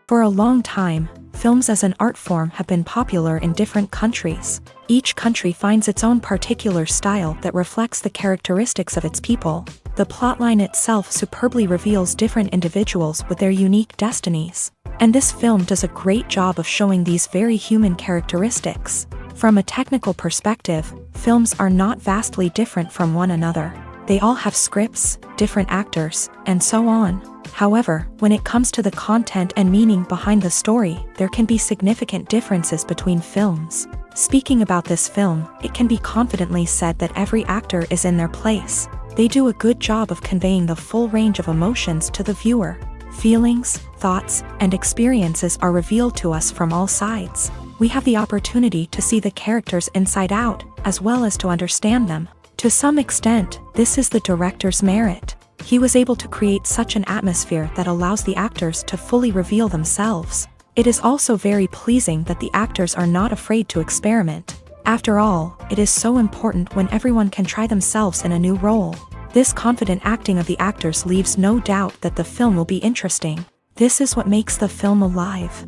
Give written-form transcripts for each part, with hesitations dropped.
For a long time, films as an art form have been popular in different countries. Each country finds its own particular style that reflects the characteristics of its people. The plotline itself superbly reveals different individuals with their unique destinies. And this film does a great job of showing these very human characteristics. From a technical perspective, films are not vastly different from one another. They all have scripts, different actors, and so on. However, when it comes to the content and meaning behind the story, there can be significant differences between films. Speaking about this film, it can be confidently said that every actor is in their place. They do a good job of conveying the full range of emotions to the viewer. Feelings, thoughts, and experiences are revealed to us from all sides. We have the opportunity to see the characters inside out, as well as to understand them. To some extent, this is the director's merit. He was able to create such an atmosphere that allows the actors to fully reveal themselves. It is also very pleasing that the actors are not afraid to experiment. After all, it is so important when everyone can try themselves in a new role. This confident acting of the actors leaves no doubt that the film will be interesting. This is what makes the film alive.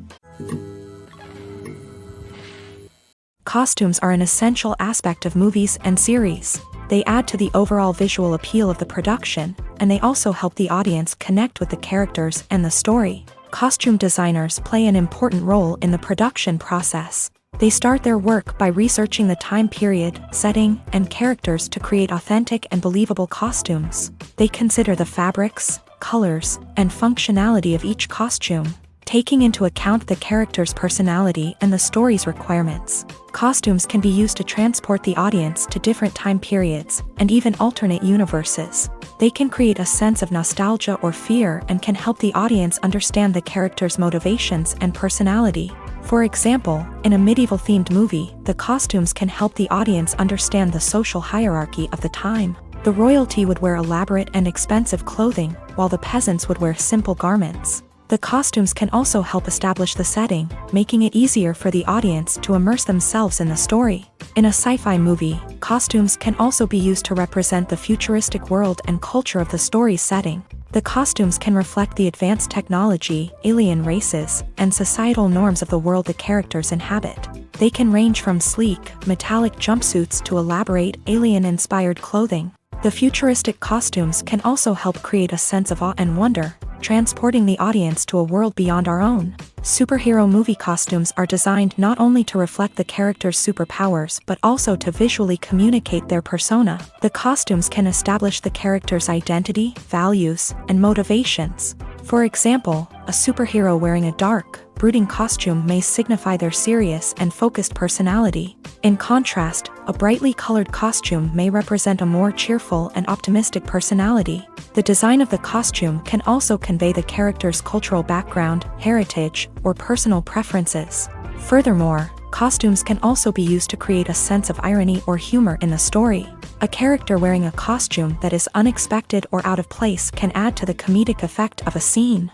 Costumes are an essential aspect of movies and series. They add to the overall visual appeal of the production, and they also help the audience connect with the characters and the story. Costume designers play an important role in the production process. They start their work by researching the time period, setting, and characters to create authentic and believable costumes. They consider the fabrics, colors, and functionality of each costume, taking into account the character's personality and the story's requirements. Costumes can be used to transport the audience to different time periods, and even alternate universes. They can create a sense of nostalgia or fear and can help the audience understand the character's motivations and personality. For example, in a medieval-themed movie, the costumes can help the audience understand the social hierarchy of the time. The royalty would wear elaborate and expensive clothing, while the peasants would wear simple garments. The costumes can also help establish the setting, making it easier for the audience to immerse themselves in the story. In a sci-fi movie, costumes can also be used to represent the futuristic world and culture of the story's setting. The costumes can reflect the advanced technology, alien races, and societal norms of the world the characters inhabit. They can range from sleek, metallic jumpsuits to elaborate, alien-inspired clothing. The futuristic costumes can also help create a sense of awe and wonder, transporting the audience to a world beyond our own. Superhero movie costumes are designed not only to reflect the character's superpowers but also to visually communicate their persona. The costumes can establish the character's identity, values, and motivations. For example, a superhero wearing a dark, brooding costume may signify their serious and focused personality. In contrast, a brightly colored costume may represent a more cheerful and optimistic personality. The design of the costume can also convey the character's cultural background, heritage, or personal preferences. Furthermore, costumes can also be used to create a sense of irony or humor in the story. A character wearing a costume that is unexpected or out of place can add to the comedic effect of a scene.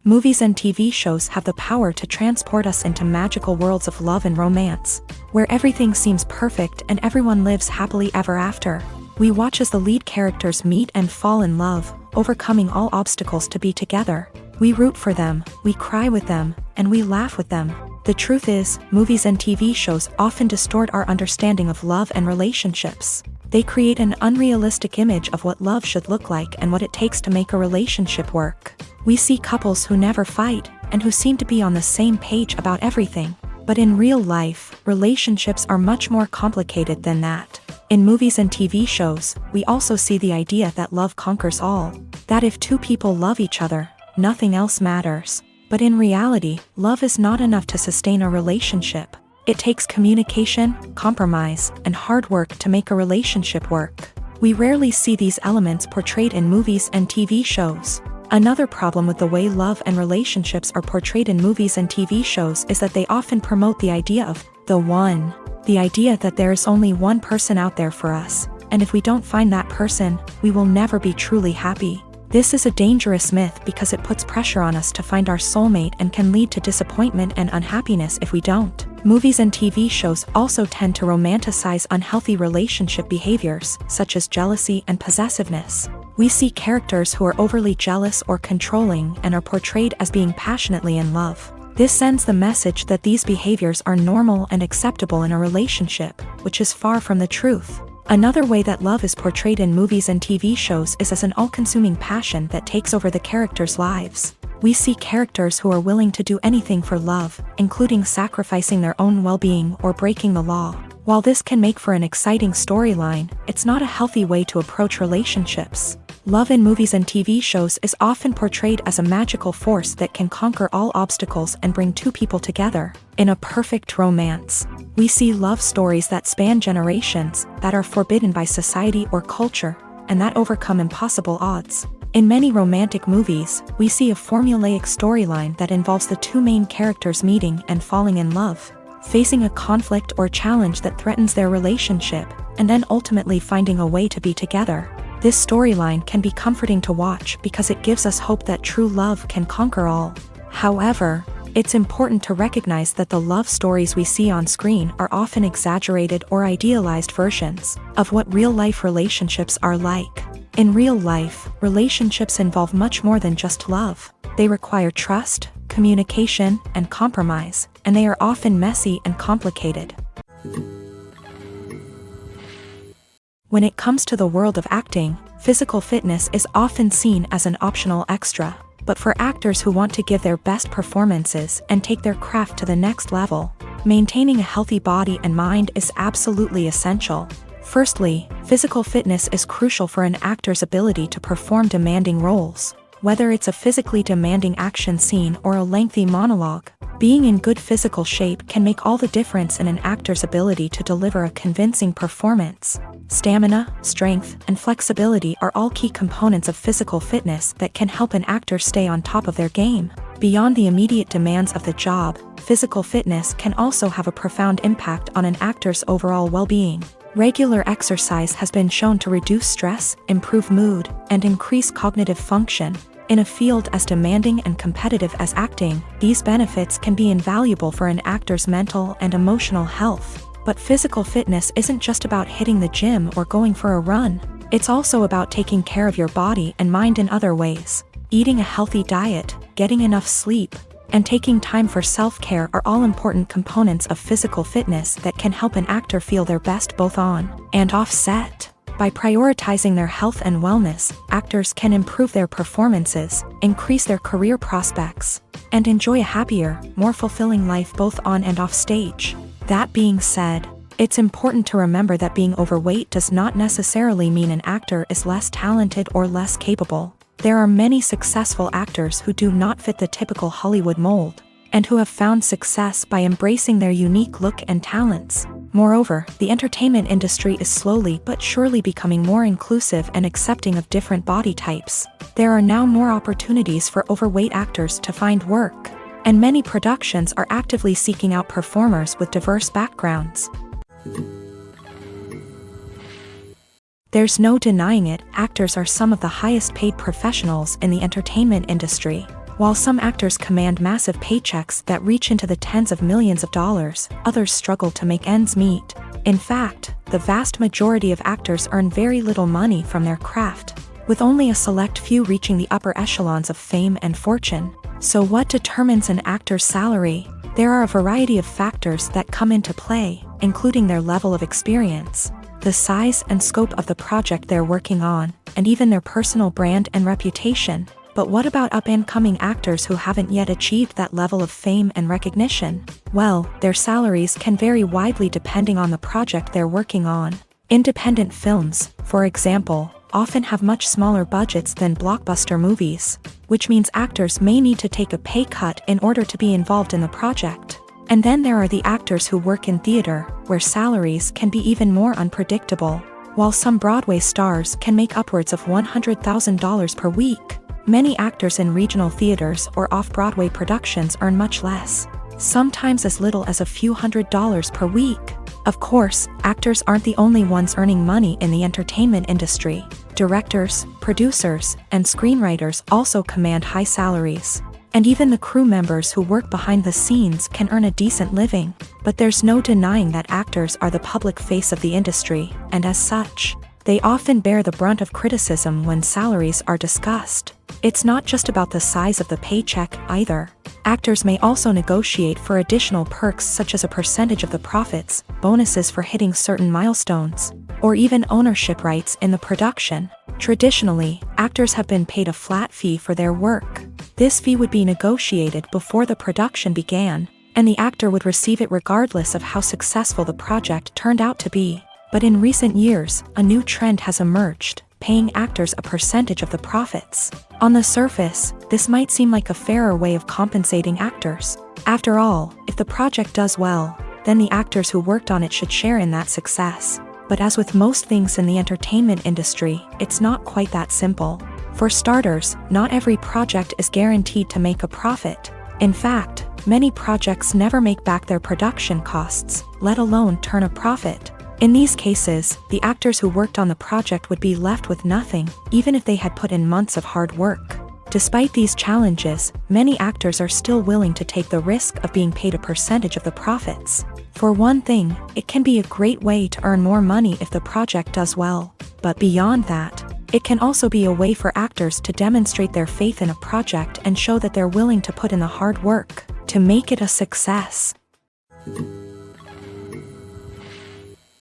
Movies and TV shows have the power to transport us into magical worlds of love and romance, where everything seems perfect and everyone lives happily ever after. We watch as the lead characters meet and fall in love, overcoming all obstacles to be together. We root for them, we cry with them, and we laugh with them. The truth is, movies and TV shows often distort our understanding of love and relationships. They create an unrealistic image of what love should look like and what it takes to make a relationship work. We see couples who never fight, and who seem to be on the same page about everything. But in real life, relationships are much more complicated than that. In movies and TV shows, we also see the idea that love conquers all. That if two people love each other, nothing else matters. But in reality, love is not enough to sustain a relationship. It takes communication, compromise, and hard work to make a relationship work. We rarely see these elements portrayed in movies and TV shows. Another problem with the way love and relationships are portrayed in movies and TV shows is that they often promote the idea of the one. The idea that there is only one person out there for us, and if we don't find that person, we will never be truly happy. This is a dangerous myth because it puts pressure on us to find our soulmate and can lead to disappointment and unhappiness if we don't. Movies and TV shows also tend to romanticize unhealthy relationship behaviors, such as jealousy and possessiveness. We see characters who are overly jealous or controlling and are portrayed as being passionately in love. This sends the message that these behaviors are normal and acceptable in a relationship, which is far from the truth. Another way that love is portrayed in movies and TV shows is as an all-consuming passion that takes over the characters' lives. We see characters who are willing to do anything for love, including sacrificing their own well-being or breaking the law. While this can make for an exciting storyline, it's not a healthy way to approach relationships. Love in movies and TV shows is often portrayed as a magical force that can conquer all obstacles and bring two people together. In a perfect romance, we see love stories that span generations, that are forbidden by society or culture, and that overcome impossible odds. In many romantic movies, we see a formulaic storyline that involves the two main characters meeting and falling in love, facing a conflict or challenge that threatens their relationship, and then ultimately finding a way to be together. This storyline can be comforting to watch because it gives us hope that true love can conquer all. However, it's important to recognize that the love stories we see on screen are often exaggerated or idealized versions of what real-life relationships are like. In real life, relationships involve much more than just love. They require trust, communication, and compromise, and they are often messy and complicated. When it comes to the world of acting, physical fitness is often seen as an optional extra. But for actors who want to give their best performances and take their craft to the next level, maintaining a healthy body and mind is absolutely essential. Firstly, physical fitness is crucial for an actor's ability to perform demanding roles. Whether it's a physically demanding action scene or a lengthy monologue, being in good physical shape can make all the difference in an actor's ability to deliver a convincing performance. Stamina, strength, and flexibility are all key components of physical fitness that can help an actor stay on top of their game. Beyond the immediate demands of the job, physical fitness can also have a profound impact on an actor's overall well-being. Regular exercise has been shown to reduce stress, improve mood, and increase cognitive function. In a field as demanding and competitive as acting, these benefits can be invaluable for an actor's mental and emotional health. But physical fitness isn't just about hitting the gym or going for a run. It's also about taking care of your body and mind in other ways. Eating a healthy diet, getting enough sleep, and taking time for self-care are all important components of physical fitness that can help an actor feel their best both on and off set. By prioritizing their health and wellness, actors can improve their performances, increase their career prospects, and enjoy a happier, more fulfilling life both on and off stage. That being said, it's important to remember that being overweight does not necessarily mean an actor is less talented or less capable. There are many successful actors who do not fit the typical Hollywood mold, and who have found success by embracing their unique look and talents. Moreover, the entertainment industry is slowly but surely becoming more inclusive and accepting of different body types. There are now more opportunities for overweight actors to find work, and many productions are actively seeking out performers with diverse backgrounds. There's no denying it, actors are some of the highest paid professionals in the entertainment industry. While some actors command massive paychecks that reach into the tens of millions of dollars, others struggle to make ends meet. In fact, the vast majority of actors earn very little money from their craft, with only a select few reaching the upper echelons of fame and fortune. So what determines an actor's salary? There are a variety of factors that come into play, including their level of experience, the size and scope of the project they're working on, and even their personal brand and reputation. But what about up-and-coming actors who haven't yet achieved that level of fame and recognition? Well, their salaries can vary widely depending on the project they're working on. Independent films, for example, often have much smaller budgets than blockbuster movies, which means actors may need to take a pay cut in order to be involved in the project. And then there are the actors who work in theater, where salaries can be even more unpredictable. While some Broadway stars can make upwards of $100,000 per week, many actors in regional theaters or off-Broadway productions earn much less, sometimes as little as a few $100s per week. Of course, actors aren't the only ones earning money in the entertainment industry. Directors, producers, and screenwriters also command high salaries. And even the crew members who work behind the scenes can earn a decent living. But there's no denying that actors are the public face of the industry, and as such, they often bear the brunt of criticism when salaries are discussed. It's not just about the size of the paycheck, either. Actors may also negotiate for additional perks such as a percentage of the profits, bonuses for hitting certain milestones, or even ownership rights in the production. Traditionally, actors have been paid a flat fee for their work. This fee would be negotiated before the production began, and the actor would receive it regardless of how successful the project turned out to be. But in recent years, a new trend has emerged, paying actors a percentage of the profits. On the surface, this might seem like a fairer way of compensating actors. After all, if the project does well, then the actors who worked on it should share in that success. But as with most things in the entertainment industry, it's not quite that simple. For starters, not every project is guaranteed to make a profit. In fact, many projects never make back their production costs, let alone turn a profit. In these cases, the actors who worked on the project would be left with nothing, even if they had put in months of hard work. Despite these challenges, many actors are still willing to take the risk of being paid a percentage of the profits. For one thing, it can be a great way to earn more money if the project does well. But beyond that, it can also be a way for actors to demonstrate their faith in a project and show that they're willing to put in the hard work to make it a success.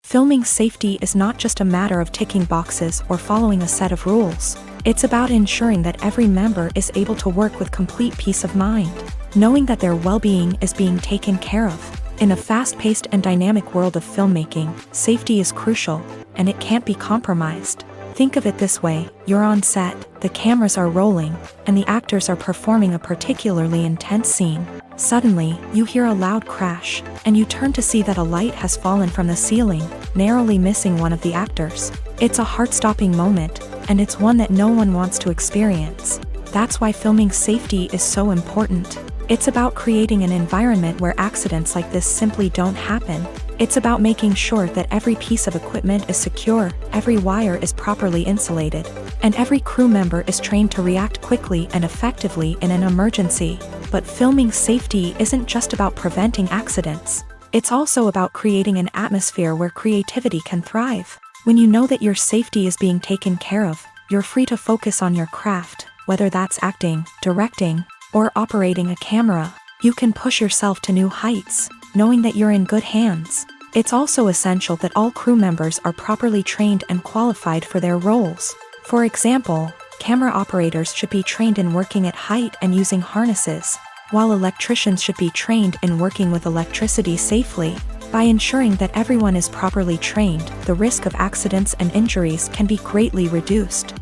Filming safety is not just a matter of ticking boxes or following a set of rules. It's about ensuring that every member is able to work with complete peace of mind, knowing that their well-being is being taken care of. In a fast-paced and dynamic world of filmmaking, safety is crucial, and it can't be compromised. Think of it this way: you're on set, the cameras are rolling, and the actors are performing a particularly intense scene. Suddenly, you hear a loud crash, and you turn to see that a light has fallen from the ceiling, narrowly missing one of the actors. It's a heart-stopping moment, and it's one that no one wants to experience. That's why filming safety is so important. It's about creating an environment where accidents like this simply don't happen. It's about making sure that every piece of equipment is secure, every wire is properly insulated, and every crew member is trained to react quickly and effectively in an emergency. But filming safety isn't just about preventing accidents. It's also about creating an atmosphere where creativity can thrive. When you know that your safety is being taken care of, you're free to focus on your craft, whether that's acting, directing, or operating a camera. You can push yourself to new heights, knowing that you're in good hands. It's also essential that all crew members are properly trained and qualified for their roles. For example, camera operators should be trained in working at height and using harnesses, while electricians should be trained in working with electricity safely. By ensuring that everyone is properly trained, the risk of accidents and injuries can be greatly reduced.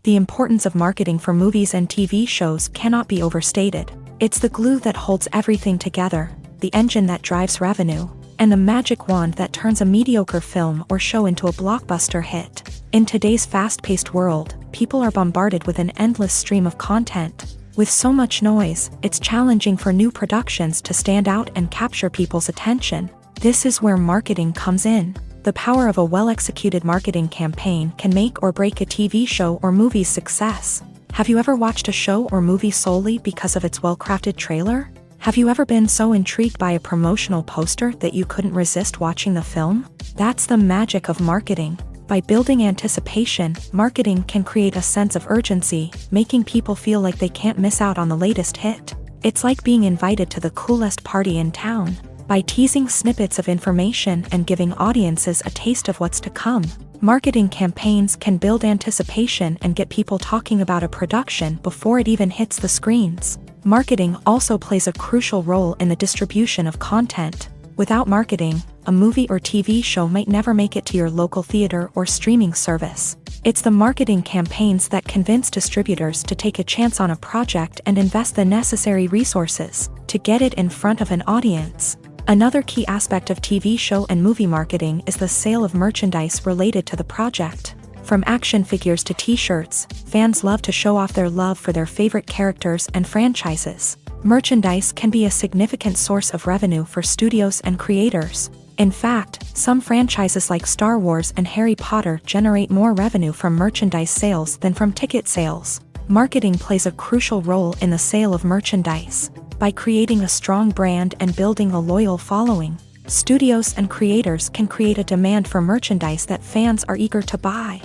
The importance of marketing for movies and TV shows cannot be overstated. It's the glue that holds everything together, the engine that drives revenue, and the magic wand that turns a mediocre film or show into a blockbuster hit. In today's fast-paced world, people are bombarded with an endless stream of content. With so much noise, it's challenging for new productions to stand out and capture people's attention. This is where marketing comes in. The power of a well-executed marketing campaign can make or break a TV show or movie's success. Have you ever watched a show or movie solely because of its well-crafted trailer? Have you ever been so intrigued by a promotional poster that you couldn't resist watching the film? That's the magic of marketing. By building anticipation, marketing can create a sense of urgency, making people feel like they can't miss out on the latest hit. It's like being invited to the coolest party in town. By teasing snippets of information and giving audiences a taste of what's to come, marketing campaigns can build anticipation and get people talking about a production before it even hits the screens. Marketing also plays a crucial role in the distribution of content. Without marketing, a movie or TV show might never make it to your local theater or streaming service. It's the marketing campaigns that convince distributors to take a chance on a project and invest the necessary resources to get it in front of an audience. Another key aspect of TV show and movie marketing is the sale of merchandise related to the project. From action figures to t-shirts, fans love to show off their love for their favorite characters and franchises. Merchandise can be a significant source of revenue for studios and creators. In fact, some franchises like Star Wars and Harry Potter generate more revenue from merchandise sales than from ticket sales. Marketing plays a crucial role in the sale of merchandise. By creating a strong brand and building a loyal following, studios and creators can create a demand for merchandise that fans are eager to buy.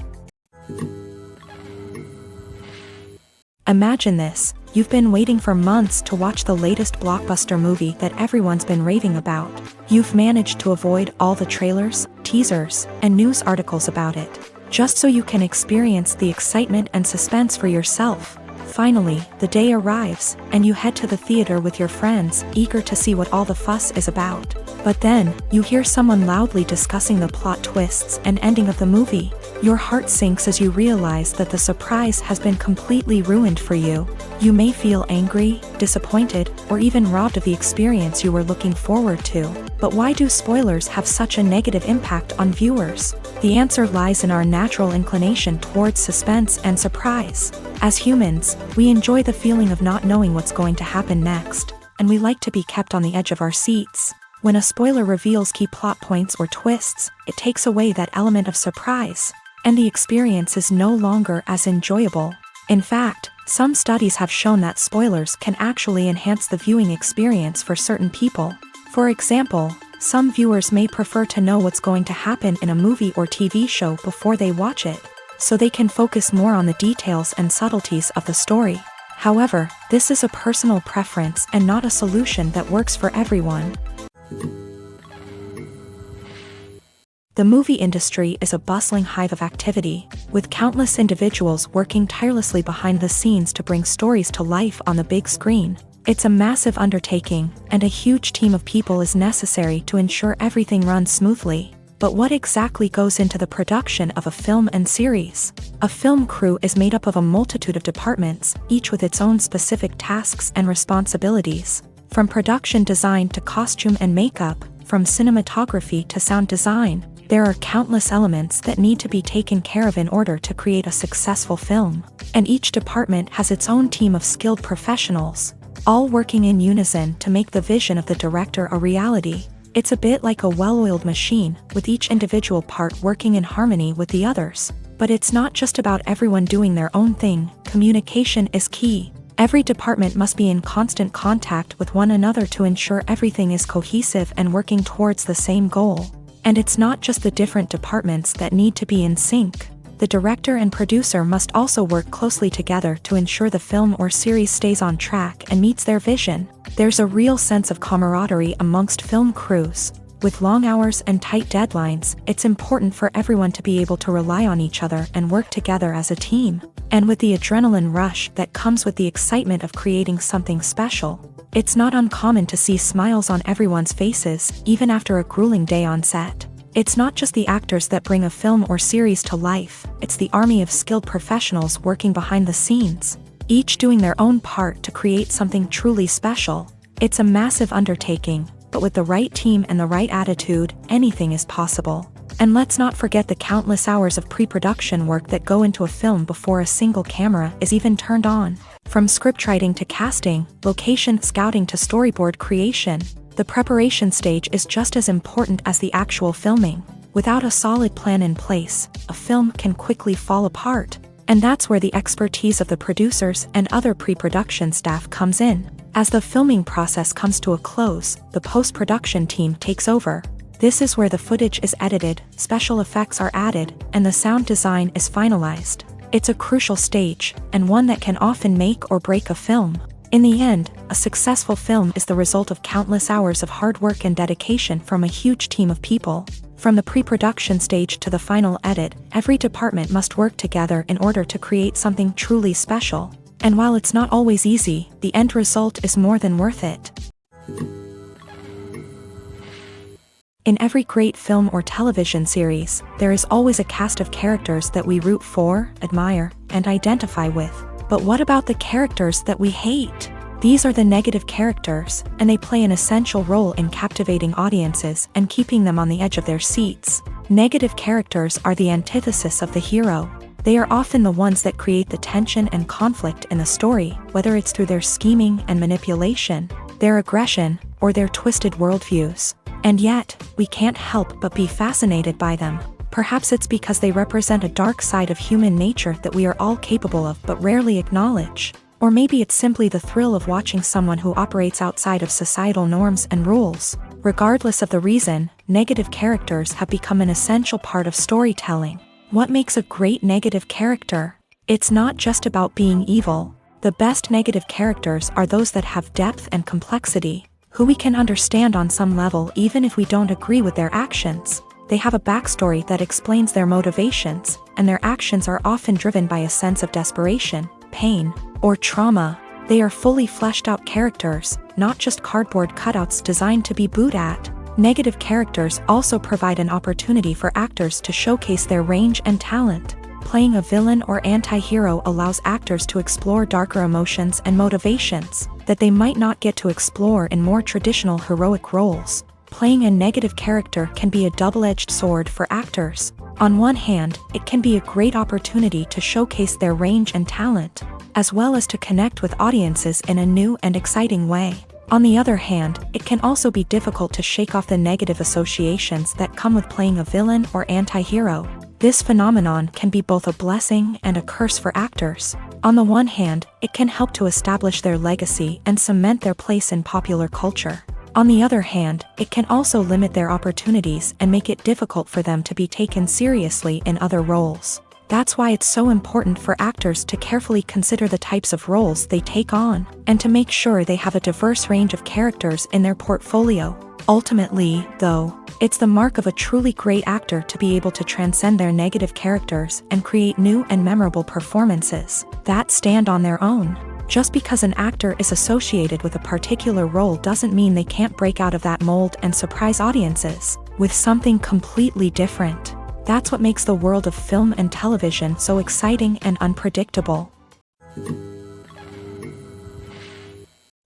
Imagine this: you've been waiting for months to watch the latest blockbuster movie that everyone's been raving about. You've managed to avoid all the trailers, teasers, and news articles about it, just so you can experience the excitement and suspense for yourself. Finally, the day arrives, and you head to the theater with your friends, eager to see what all the fuss is about. But then, you hear someone loudly discussing the plot twists and ending of the movie. Your heart sinks as you realize that the surprise has been completely ruined for you. You may feel angry, disappointed, or even robbed of the experience you were looking forward to. But why do spoilers have such a negative impact on viewers? The answer lies in our natural inclination towards suspense and surprise. As humans, we enjoy the feeling of not knowing what's going to happen next, and we like to be kept on the edge of our seats. When a spoiler reveals key plot points or twists, it takes away that element of surprise, and the experience is no longer as enjoyable. In fact, some studies have shown that spoilers can actually enhance the viewing experience for certain people. For example, some viewers may prefer to know what's going to happen in a movie or TV show before they watch it, so they can focus more on the details and subtleties of the story. However, this is a personal preference and not a solution that works for everyone. The movie industry is a bustling hive of activity, with countless individuals working tirelessly behind the scenes to bring stories to life on the big screen. It's a massive undertaking, and a huge team of people is necessary to ensure everything runs smoothly. But what exactly goes into the production of a film and series? A film crew is made up of a multitude of departments, each with its own specific tasks and responsibilities. From production design to costume and makeup, from cinematography to sound design, there are countless elements that need to be taken care of in order to create a successful film. And each department has its own team of skilled professionals, all working in unison to make the vision of the director a reality. It's a bit like a well-oiled machine, with each individual part working in harmony with the others. But it's not just about everyone doing their own thing. Communication is key. Every department must be in constant contact with one another to ensure everything is cohesive and working towards the same goal. And it's not just the different departments that need to be in sync. The director and producer must also work closely together to ensure the film or series stays on track and meets their vision. There's a real sense of camaraderie amongst film crews. With long hours and tight deadlines, it's important for everyone to be able to rely on each other and work together as a team. And with the adrenaline rush that comes with the excitement of creating something special, it's not uncommon to see smiles on everyone's faces, even after a grueling day on set. It's not just the actors that bring a film or series to life, it's the army of skilled professionals working behind the scenes, each doing their own part to create something truly special. It's a massive undertaking, but with the right team and the right attitude, anything is possible. And let's not forget the countless hours of pre-production work that go into a film before a single camera is even turned on. From scriptwriting to casting, location scouting to storyboard creation, the preparation stage is just as important as the actual filming. Without a solid plan in place, a film can quickly fall apart. And that's where the expertise of the producers and other pre-production staff comes in. As the filming process comes to a close, the post-production team takes over. This is where the footage is edited, special effects are added, and the sound design is finalized. It's a crucial stage, and one that can often make or break a film. In the end, a successful film is the result of countless hours of hard work and dedication from a huge team of people. From the pre-production stage to the final edit, every department must work together in order to create something truly special. And while it's not always easy, the end result is more than worth it. In every great film or television series, there is always a cast of characters that we root for, admire, and identify with. But what about the characters that we hate? These are the negative characters, and they play an essential role in captivating audiences and keeping them on the edge of their seats. Negative characters are the antithesis of the hero. They are often the ones that create the tension and conflict in the story, whether it's through their scheming and manipulation, their aggression, or their twisted worldviews. And yet, we can't help but be fascinated by them. Perhaps it's because they represent a dark side of human nature that we are all capable of but rarely acknowledge. Or maybe it's simply the thrill of watching someone who operates outside of societal norms and rules. Regardless of the reason, negative characters have become an essential part of storytelling. What makes a great negative character? It's not just about being evil. The best negative characters are those that have depth and complexity, who we can understand on some level even if we don't agree with their actions. They have a backstory that explains their motivations, and their actions are often driven by a sense of desperation, pain, or trauma. They are fully fleshed out characters, not just cardboard cutouts designed to be booed at. Negative characters also provide an opportunity for actors to showcase their range and talent. Playing a villain or anti-hero allows actors to explore darker emotions and motivations that they might not get to explore in more traditional heroic roles. Playing a negative character can be a double-edged sword for actors. On one hand, it can be a great opportunity to showcase their range and talent, as well as to connect with audiences in a new and exciting way. On the other hand, it can also be difficult to shake off the negative associations that come with playing a villain or anti-hero. This phenomenon can be both a blessing and a curse for actors. On the one hand, it can help to establish their legacy and cement their place in popular culture. On the other hand, it can also limit their opportunities and make it difficult for them to be taken seriously in other roles. That's why it's so important for actors to carefully consider the types of roles they take on, and to make sure they have a diverse range of characters in their portfolio. Ultimately, though, it's the mark of a truly great actor to be able to transcend their negative characters and create new and memorable performances that stand on their own. Just because an actor is associated with a particular role doesn't mean they can't break out of that mold and surprise audiences with something completely different. That's what makes the world of film and television so exciting and unpredictable.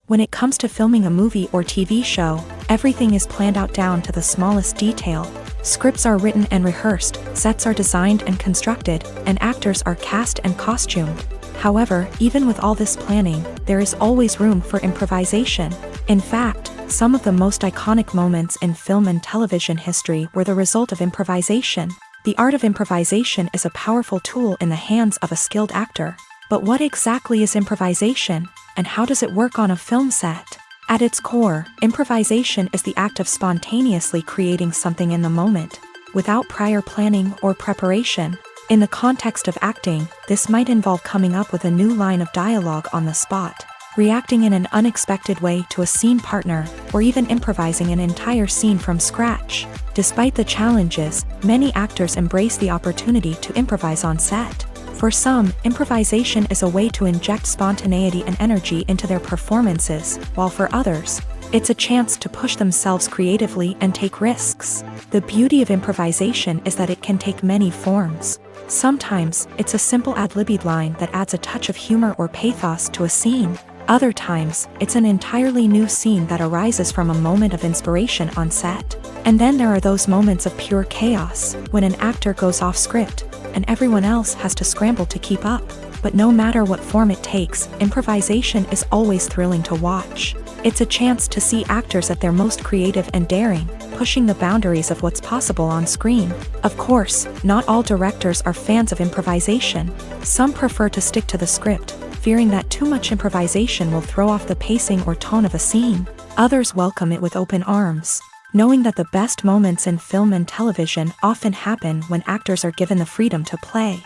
When it comes to filming a movie or TV show, everything is planned out down to the smallest detail. Scripts are written and rehearsed, sets are designed and constructed, and actors are cast and costumed. However, even with all this planning, there is always room for improvisation. In fact, some of the most iconic moments in film and television history were the result of improvisation. The art of improvisation is a powerful tool in the hands of a skilled actor. But what exactly is improvisation, and how does it work on a film set? At its core, improvisation is the act of spontaneously creating something in the moment, without prior planning or preparation. In the context of acting, this might involve coming up with a new line of dialogue on the spot, reacting in an unexpected way to a scene partner, or even improvising an entire scene from scratch. Despite the challenges, many actors embrace the opportunity to improvise on set. For some, improvisation is a way to inject spontaneity and energy into their performances, while for others, it's a chance to push themselves creatively and take risks. The beauty of improvisation is that it can take many forms. Sometimes, it's a simple ad-libbed line that adds a touch of humor or pathos to a scene. Other times, it's an entirely new scene that arises from a moment of inspiration on set. And then there are those moments of pure chaos, when an actor goes off script, and everyone else has to scramble to keep up. But no matter what form it takes, improvisation is always thrilling to watch. It's a chance to see actors at their most creative and daring, pushing the boundaries of what's possible on screen. Of course, not all directors are fans of improvisation. Some prefer to stick to the script, fearing that too much improvisation will throw off the pacing or tone of a scene. Others welcome it with open arms, knowing that the best moments in film and television often happen when actors are given the freedom to play.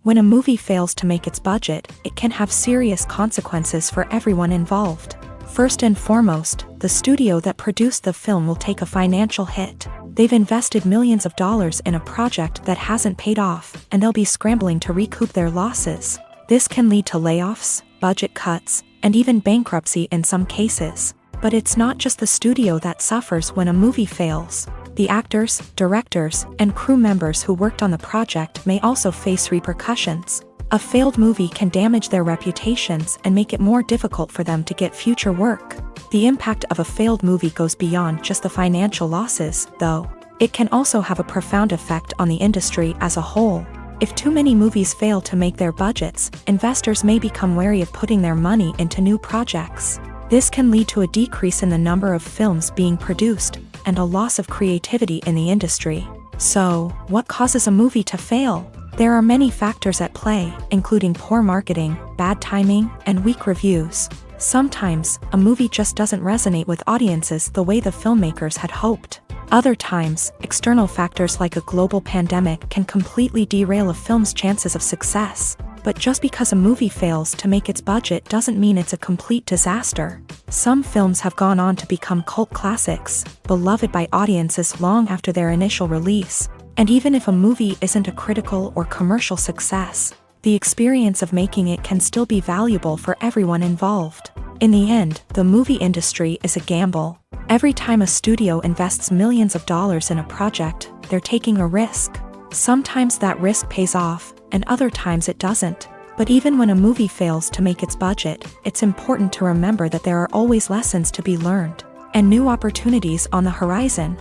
When a movie fails to make its budget, it can have serious consequences for everyone involved. First and foremost, the studio that produced the film will take a financial hit. They've invested millions of dollars in a project that hasn't paid off, and they'll be scrambling to recoup their losses. This can lead to layoffs, budget cuts, and even bankruptcy in some cases. But it's not just the studio that suffers when a movie fails. The actors, directors, and crew members who worked on the project may also face repercussions. A failed movie can damage their reputations and make it more difficult for them to get future work. The impact of a failed movie goes beyond just the financial losses, though. It can also have a profound effect on the industry as a whole. If too many movies fail to make their budgets, investors may become wary of putting their money into new projects. This can lead to a decrease in the number of films being produced and a loss of creativity in the industry. So, what causes a movie to fail? There are many factors at play, including poor marketing, bad timing, and weak reviews. Sometimes, a movie just doesn't resonate with audiences the way the filmmakers had hoped. Other times, external factors like a global pandemic can completely derail a film's chances of success. But just because a movie fails to make its budget doesn't mean it's a complete disaster. Some films have gone on to become cult classics, beloved by audiences long after their initial release. And even if a movie isn't a critical or commercial success, the experience of making it can still be valuable for everyone involved. In the end, the movie industry is a gamble. Every time a studio invests millions of dollars in a project, they're taking a risk. Sometimes that risk pays off, and other times it doesn't. But even when a movie fails to make its budget, it's important to remember that there are always lessons to be learned, and new opportunities on the horizon.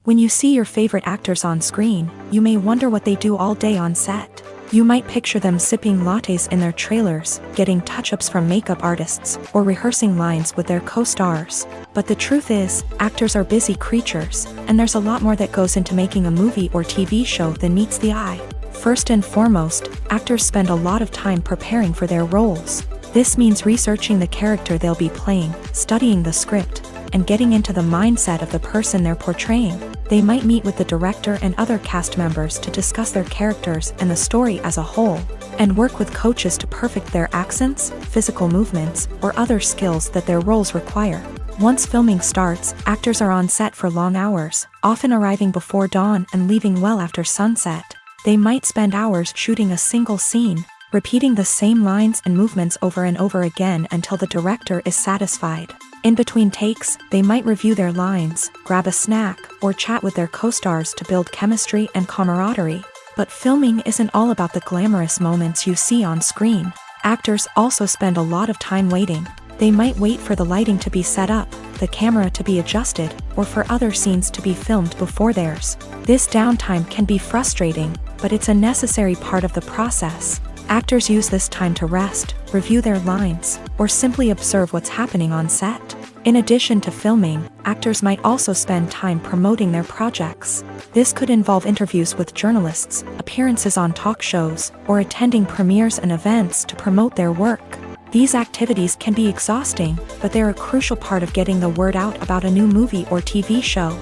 When you see your favorite actors on screen, you may wonder what they do all day on set. You might picture them sipping lattes in their trailers, getting touch-ups from makeup artists, or rehearsing lines with their co-stars. But the truth is, actors are busy creatures, and there's a lot more that goes into making a movie or TV show than meets the eye. First and foremost, actors spend a lot of time preparing for their roles. This means researching the character they'll be playing, studying the script, and getting into the mindset of the person they're portraying. They might meet with the director and other cast members to discuss their characters and the story as a whole, and work with coaches to perfect their accents, physical movements, or other skills that their roles require. Once filming starts, actors are on set for long hours, often arriving before dawn and leaving well after sunset. They might spend hours shooting a single scene, repeating the same lines and movements over and over again until the director is satisfied. In between takes, they might review their lines, grab a snack, or chat with their co-stars to build chemistry and camaraderie. But filming isn't all about the glamorous moments you see on screen. Actors also spend a lot of time waiting. They might wait for the lighting to be set up, the camera to be adjusted, or for other scenes to be filmed before theirs. This downtime can be frustrating, but it's a necessary part of the process. Actors use this time to rest, review their lines, or simply observe what's happening on set. In addition to filming, actors might also spend time promoting their projects. This could involve interviews with journalists, appearances on talk shows, or attending premieres and events to promote their work. These activities can be exhausting, but they're a crucial part of getting the word out about a new movie or TV show.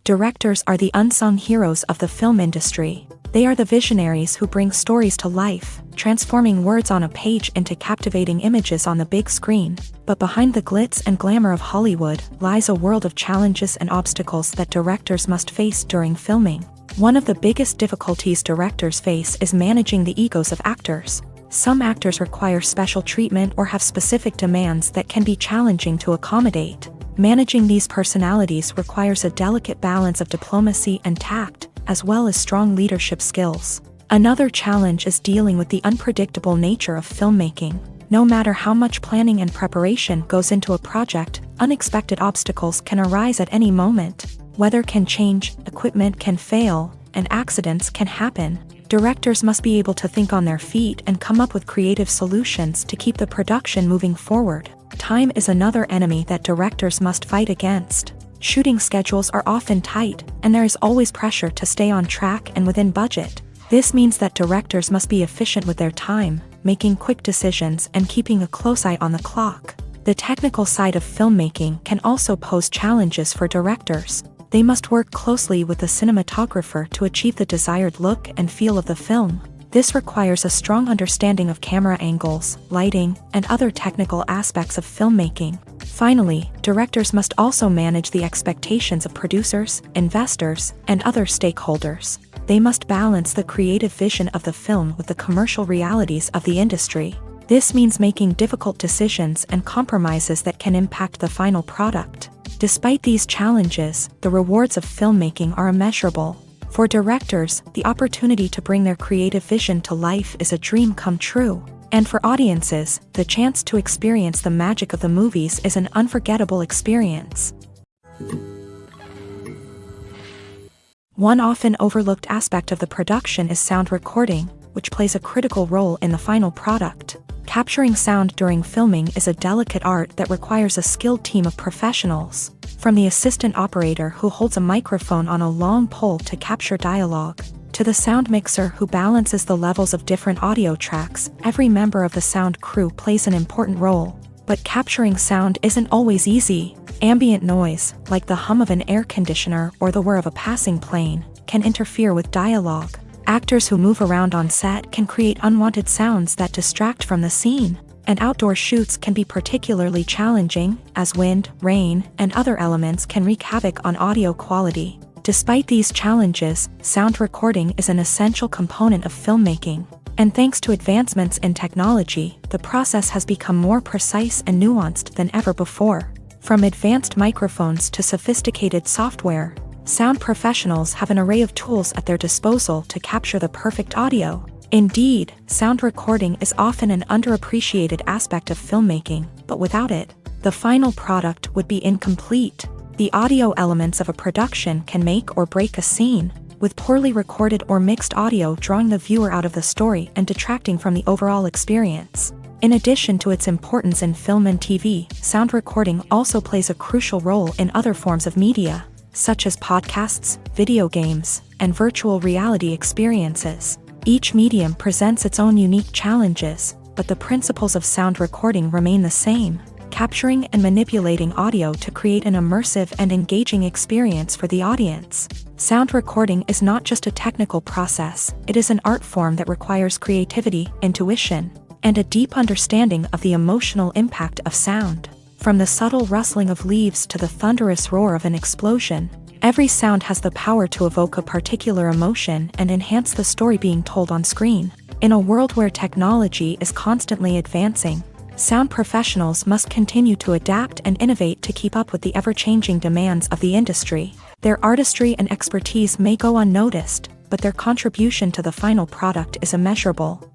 Directors are the unsung heroes of the film industry. They are the visionaries who bring stories to life, transforming words on a page into captivating images on the big screen. But behind the glitz and glamour of Hollywood lies a world of challenges and obstacles that directors must face during filming. One of the biggest difficulties directors face is managing the egos of actors. Some actors require special treatment or have specific demands that can be challenging to accommodate. Managing these personalities requires a delicate balance of diplomacy and tact, as well as strong leadership skills. Another challenge is dealing with the unpredictable nature of filmmaking. No matter how much planning and preparation goes into a project, unexpected obstacles can arise at any moment. Weather can change, equipment can fail, and accidents can happen. Directors must be able to think on their feet and come up with creative solutions to keep the production moving forward. Time is another enemy that directors must fight against. Shooting schedules are often tight, and there is always pressure to stay on track and within budget. This means that directors must be efficient with their time, making quick decisions and keeping a close eye on the clock. The technical side of filmmaking can also pose challenges for directors. They must work closely with the cinematographer to achieve the desired look and feel of the film. This requires a strong understanding of camera angles, lighting, and other technical aspects of filmmaking. Finally, directors must also manage the expectations of producers, investors, and other stakeholders. They must balance the creative vision of the film with the commercial realities of the industry. This means making difficult decisions and compromises that can impact the final product. Despite these challenges, the rewards of filmmaking are immeasurable. For directors, the opportunity to bring their creative vision to life is a dream come true. And for audiences, the chance to experience the magic of the movies is an unforgettable experience. One often overlooked aspect of the production is sound recording, which plays a critical role in the final product. Capturing sound during filming is a delicate art that requires a skilled team of professionals. From the assistant operator who holds a microphone on a long pole to capture dialogue, to the sound mixer who balances the levels of different audio tracks, every member of the sound crew plays an important role. But capturing sound isn't always easy. Ambient noise, like the hum of an air conditioner or the whir of a passing plane, can interfere with dialogue. Actors who move around on set can create unwanted sounds that distract from the scene. And outdoor shoots can be particularly challenging, as wind, rain, and other elements can wreak havoc on audio quality. Despite these challenges, sound recording is an essential component of filmmaking. And thanks to advancements in technology, the process has become more precise and nuanced than ever before. From advanced microphones to sophisticated software, sound professionals have an array of tools at their disposal to capture the perfect audio. Indeed, sound recording is often an underappreciated aspect of filmmaking, but without it, the final product would be incomplete. The audio elements of a production can make or break a scene, with poorly recorded or mixed audio drawing the viewer out of the story and detracting from the overall experience. In addition to its importance in film and TV, sound recording also plays a crucial role in other forms of media, such as podcasts, video games, and virtual reality experiences. Each medium presents its own unique challenges, but the principles of sound recording remain the same: capturing and manipulating audio to create an immersive and engaging experience for the audience. Sound recording is not just a technical process, it is an art form that requires creativity, intuition, and a deep understanding of the emotional impact of sound. From the subtle rustling of leaves to the thunderous roar of an explosion, every sound has the power to evoke a particular emotion and enhance the story being told on screen. In a world where technology is constantly advancing, sound professionals must continue to adapt and innovate to keep up with the ever-changing demands of the industry. Their artistry and expertise may go unnoticed, but their contribution to the final product is immeasurable.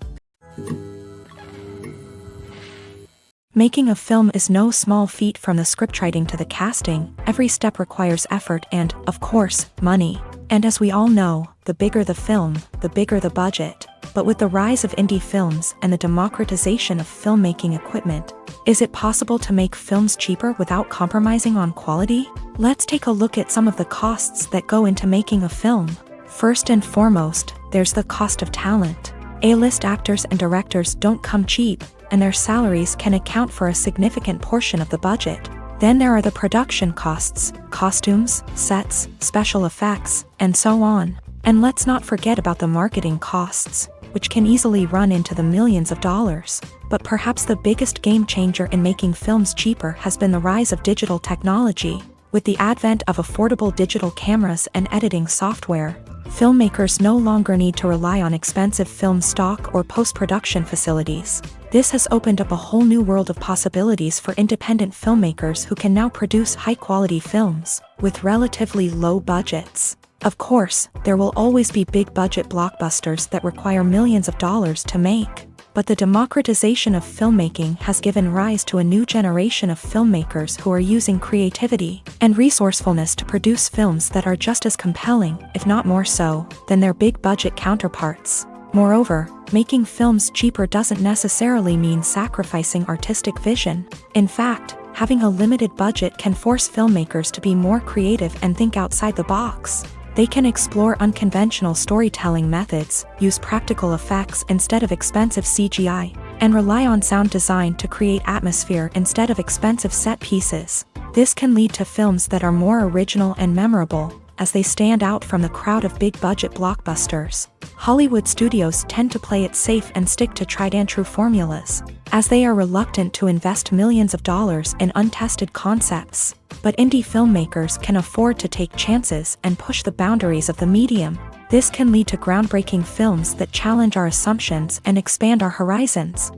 Making a film is no small feat. From the scriptwriting to the casting, every step requires effort and, of course, money. And as we all know, the bigger the film, the bigger the budget. But with the rise of indie films and the democratization of filmmaking equipment, is it possible to make films cheaper without compromising on quality? Let's take a look at some of the costs that go into making a film. First and foremost, there's the cost of talent. A-list actors and directors don't come cheap, and their salaries can account for a significant portion of the budget. Then there are the production costs, costumes, sets, special effects, and so on. And let's not forget about the marketing costs, which can easily run into the millions of dollars. But perhaps the biggest game changer in making films cheaper has been the rise of digital technology. With the advent of affordable digital cameras and editing software, filmmakers no longer need to rely on expensive film stock or post-production facilities. This has opened up a whole new world of possibilities for independent filmmakers who can now produce high-quality films with relatively low budgets. Of course, there will always be big-budget blockbusters that require millions of dollars to make. But the democratization of filmmaking has given rise to a new generation of filmmakers who are using creativity and resourcefulness to produce films that are just as compelling, if not more so, than their big-budget counterparts. Moreover, making films cheaper doesn't necessarily mean sacrificing artistic vision. In fact, having a limited budget can force filmmakers to be more creative and think outside the box. They can explore unconventional storytelling methods, use practical effects instead of expensive CGI, and rely on sound design to create atmosphere instead of expensive set pieces. This can lead to films that are more original and memorable, as they stand out from the crowd of big-budget blockbusters. Hollywood studios tend to play it safe and stick to tried-and-true formulas, as they are reluctant to invest millions of dollars in untested concepts. But indie filmmakers can afford to take chances and push the boundaries of the medium. This can lead to groundbreaking films that challenge our assumptions and expand our horizons.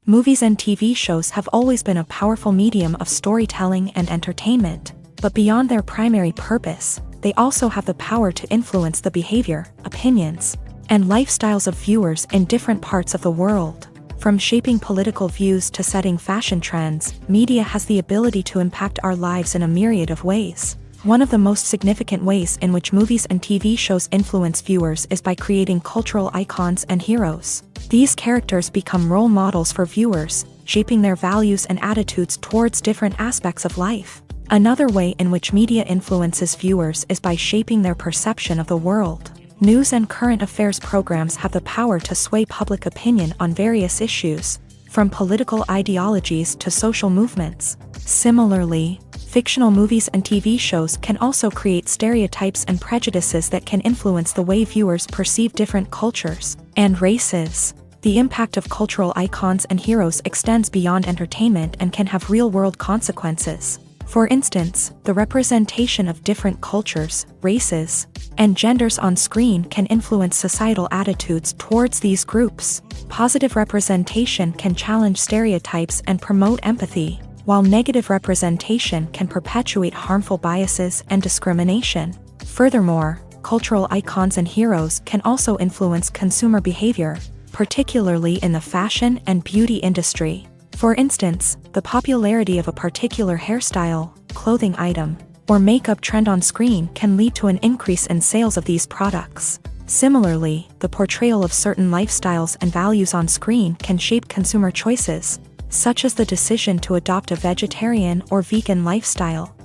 Movies and TV shows have always been a powerful medium of storytelling and entertainment, but beyond their primary purpose, they also have the power to influence the behavior, opinions, and lifestyles of viewers in different parts of the world. From shaping political views to setting fashion trends, media has the ability to impact our lives in a myriad of ways. One of the most significant ways in which movies and TV shows influence viewers is by creating cultural icons and heroes. These characters become role models for viewers, shaping their values and attitudes towards different aspects of life. Another way in which media influences viewers is by shaping their perception of the world. News and current affairs programs have the power to sway public opinion on various issues, from political ideologies to social movements. Similarly, fictional movies and TV shows can also create stereotypes and prejudices that can influence the way viewers perceive different cultures and races. The impact of cultural icons and heroes extends beyond entertainment and can have real-world consequences. For instance, the representation of different cultures, races, and genders on screen can influence societal attitudes towards these groups. Positive representation can challenge stereotypes and promote empathy, while negative representation can perpetuate harmful biases and discrimination. Furthermore, cultural icons and heroes can also influence consumer behavior, particularly in the fashion and beauty industry. For instance, the popularity of a particular hairstyle, clothing item, or makeup trend on screen can lead to an increase in sales of these products. Similarly, the portrayal of certain lifestyles and values on screen can shape consumer choices, such as the decision to adopt a vegetarian or vegan lifestyle.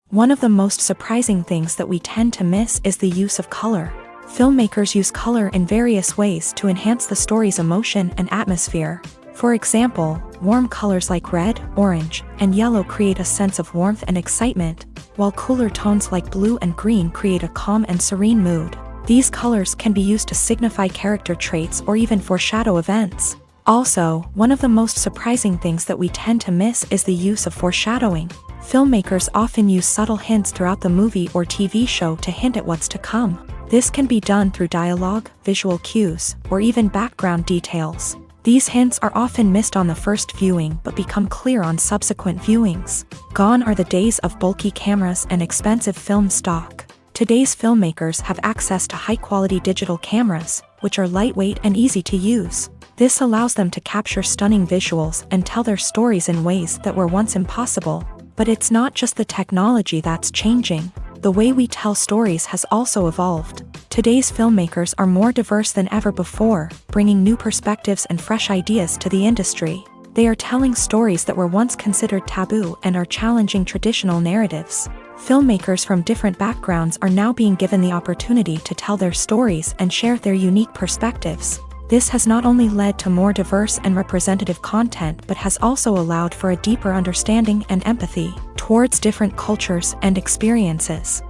One of the most surprising things that we tend to miss is the use of color. Filmmakers use color in various ways to enhance the story's emotion and atmosphere. For example, warm colors like red, orange, and yellow create a sense of warmth and excitement, while cooler tones like blue and green create a calm and serene mood. These colors can be used to signify character traits or even foreshadow events. Also, one of the most surprising things that we tend to miss is the use of foreshadowing. Filmmakers often use subtle hints throughout the movie or TV show to hint at what's to come. This can be done through dialogue, visual cues, or even background details. These hints are often missed on the first viewing but become clear on subsequent viewings. Gone are the days of bulky cameras and expensive film stock. Today's filmmakers have access to high-quality digital cameras, which are lightweight and easy to use. This allows them to capture stunning visuals and tell their stories in ways that were once impossible. But it's not just the technology that's changing. The way we tell stories has also evolved. Today's filmmakers are more diverse than ever before, bringing new perspectives and fresh ideas to the industry. They are telling stories that were once considered taboo and are challenging traditional narratives. Filmmakers from different backgrounds are now being given the opportunity to tell their stories and share their unique perspectives. This has not only led to more diverse and representative content but has also allowed for a deeper understanding and empathy towards different cultures and experiences.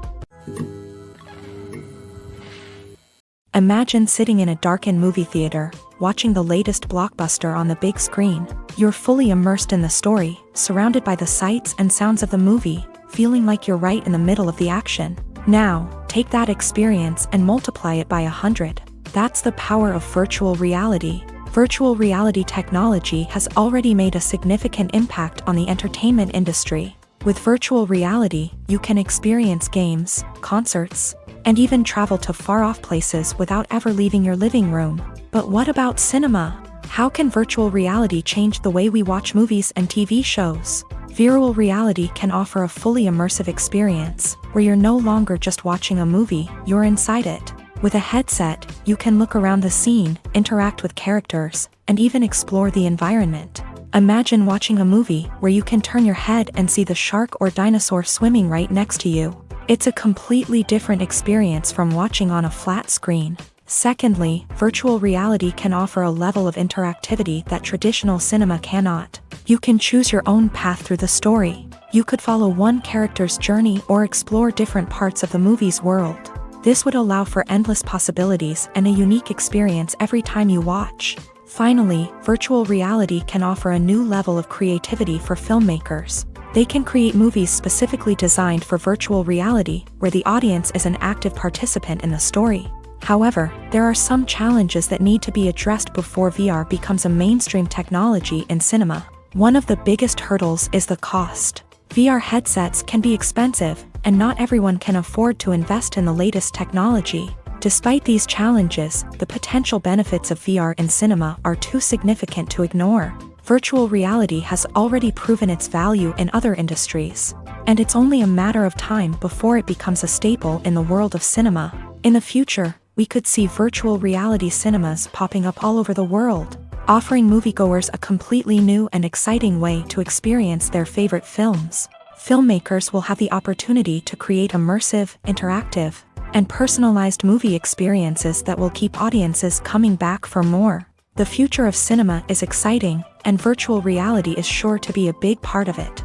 Imagine sitting in a darkened movie theater, watching the latest blockbuster on the big screen. You're fully immersed in the story, surrounded by the sights and sounds of the movie, feeling like you're right in the middle of the action. Now, take that experience and multiply it by 100. That's the power of virtual reality. Virtual reality technology has already made a significant impact on the entertainment industry. With virtual reality, you can experience games, concerts, and even travel to far-off places without ever leaving your living room. But what about cinema? How can virtual reality change the way we watch movies and TV shows? Virtual reality can offer a fully immersive experience, where you're no longer just watching a movie, you're inside it. With a headset, you can look around the scene, interact with characters, and even explore the environment. Imagine watching a movie where you can turn your head and see the shark or dinosaur swimming right next to you. It's a completely different experience from watching on a flat screen. Secondly, virtual reality can offer a level of interactivity that traditional cinema cannot. You can choose your own path through the story. You could follow one character's journey or explore different parts of the movie's world. This would allow for endless possibilities and a unique experience every time you watch. Finally, virtual reality can offer a new level of creativity for filmmakers. They can create movies specifically designed for virtual reality, where the audience is an active participant in the story. However, there are some challenges that need to be addressed before VR becomes a mainstream technology in cinema. One of the biggest hurdles is the cost. VR headsets can be expensive, and not everyone can afford to invest in the latest technology. Despite these challenges, the potential benefits of VR in cinema are too significant to ignore. Virtual reality has already proven its value in other industries, and it's only a matter of time before it becomes a staple in the world of cinema. In the future, we could see virtual reality cinemas popping up all over the world, offering moviegoers a completely new and exciting way to experience their favorite films. Filmmakers will have the opportunity to create immersive, interactive, and personalized movie experiences that will keep audiences coming back for more. The future of cinema is exciting, and virtual reality is sure to be a big part of it.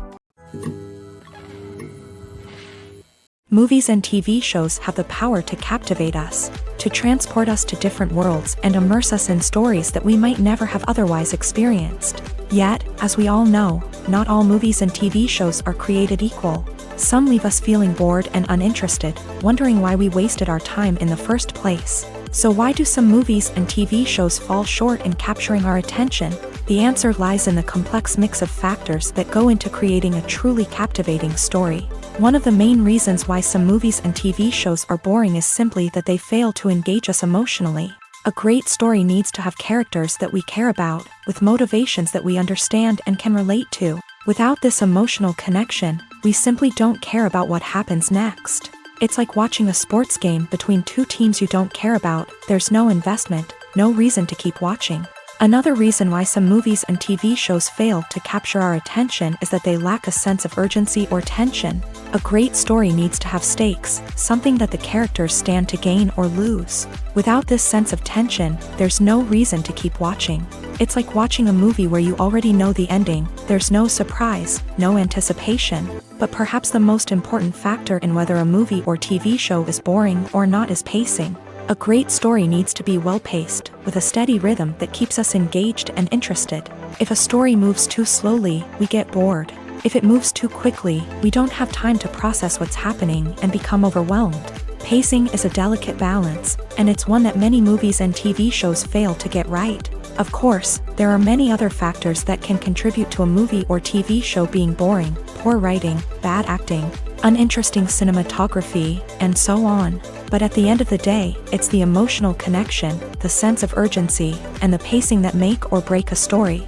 Movies and TV shows have the power to captivate us, to transport us to different worlds and immerse us in stories that we might never have otherwise experienced. Yet, as we all know, not all movies and TV shows are created equal. Some leave us feeling bored and uninterested, wondering why we wasted our time in the first place. So why do some movies and TV shows fall short in capturing our attention? The answer lies in the complex mix of factors that go into creating a truly captivating story. One of the main reasons why some movies and TV shows are boring is simply that they fail to engage us emotionally. A great story needs to have characters that we care about, with motivations that we understand and can relate to. Without this emotional connection, we simply don't care about what happens next. It's like watching a sports game between two teams you don't care about. There's no investment, no reason to keep watching. Another reason why some movies and TV shows fail to capture our attention is that they lack a sense of urgency or tension. A great story needs to have stakes, something that the characters stand to gain or lose. Without this sense of tension, there's no reason to keep watching. It's like watching a movie where you already know the ending. There's no surprise, no anticipation. But perhaps the most important factor in whether a movie or TV show is boring or not is pacing. A great story needs to be well-paced, with a steady rhythm that keeps us engaged and interested. If a story moves too slowly, we get bored. If it moves too quickly, we don't have time to process what's happening and become overwhelmed. Pacing is a delicate balance, and it's one that many movies and TV shows fail to get right. Of course, there are many other factors that can contribute to a movie or TV show being boring: poor writing, bad acting, uninteresting cinematography, and so on. But at the end of the day, it's the emotional connection, the sense of urgency, and the pacing that make or break a story.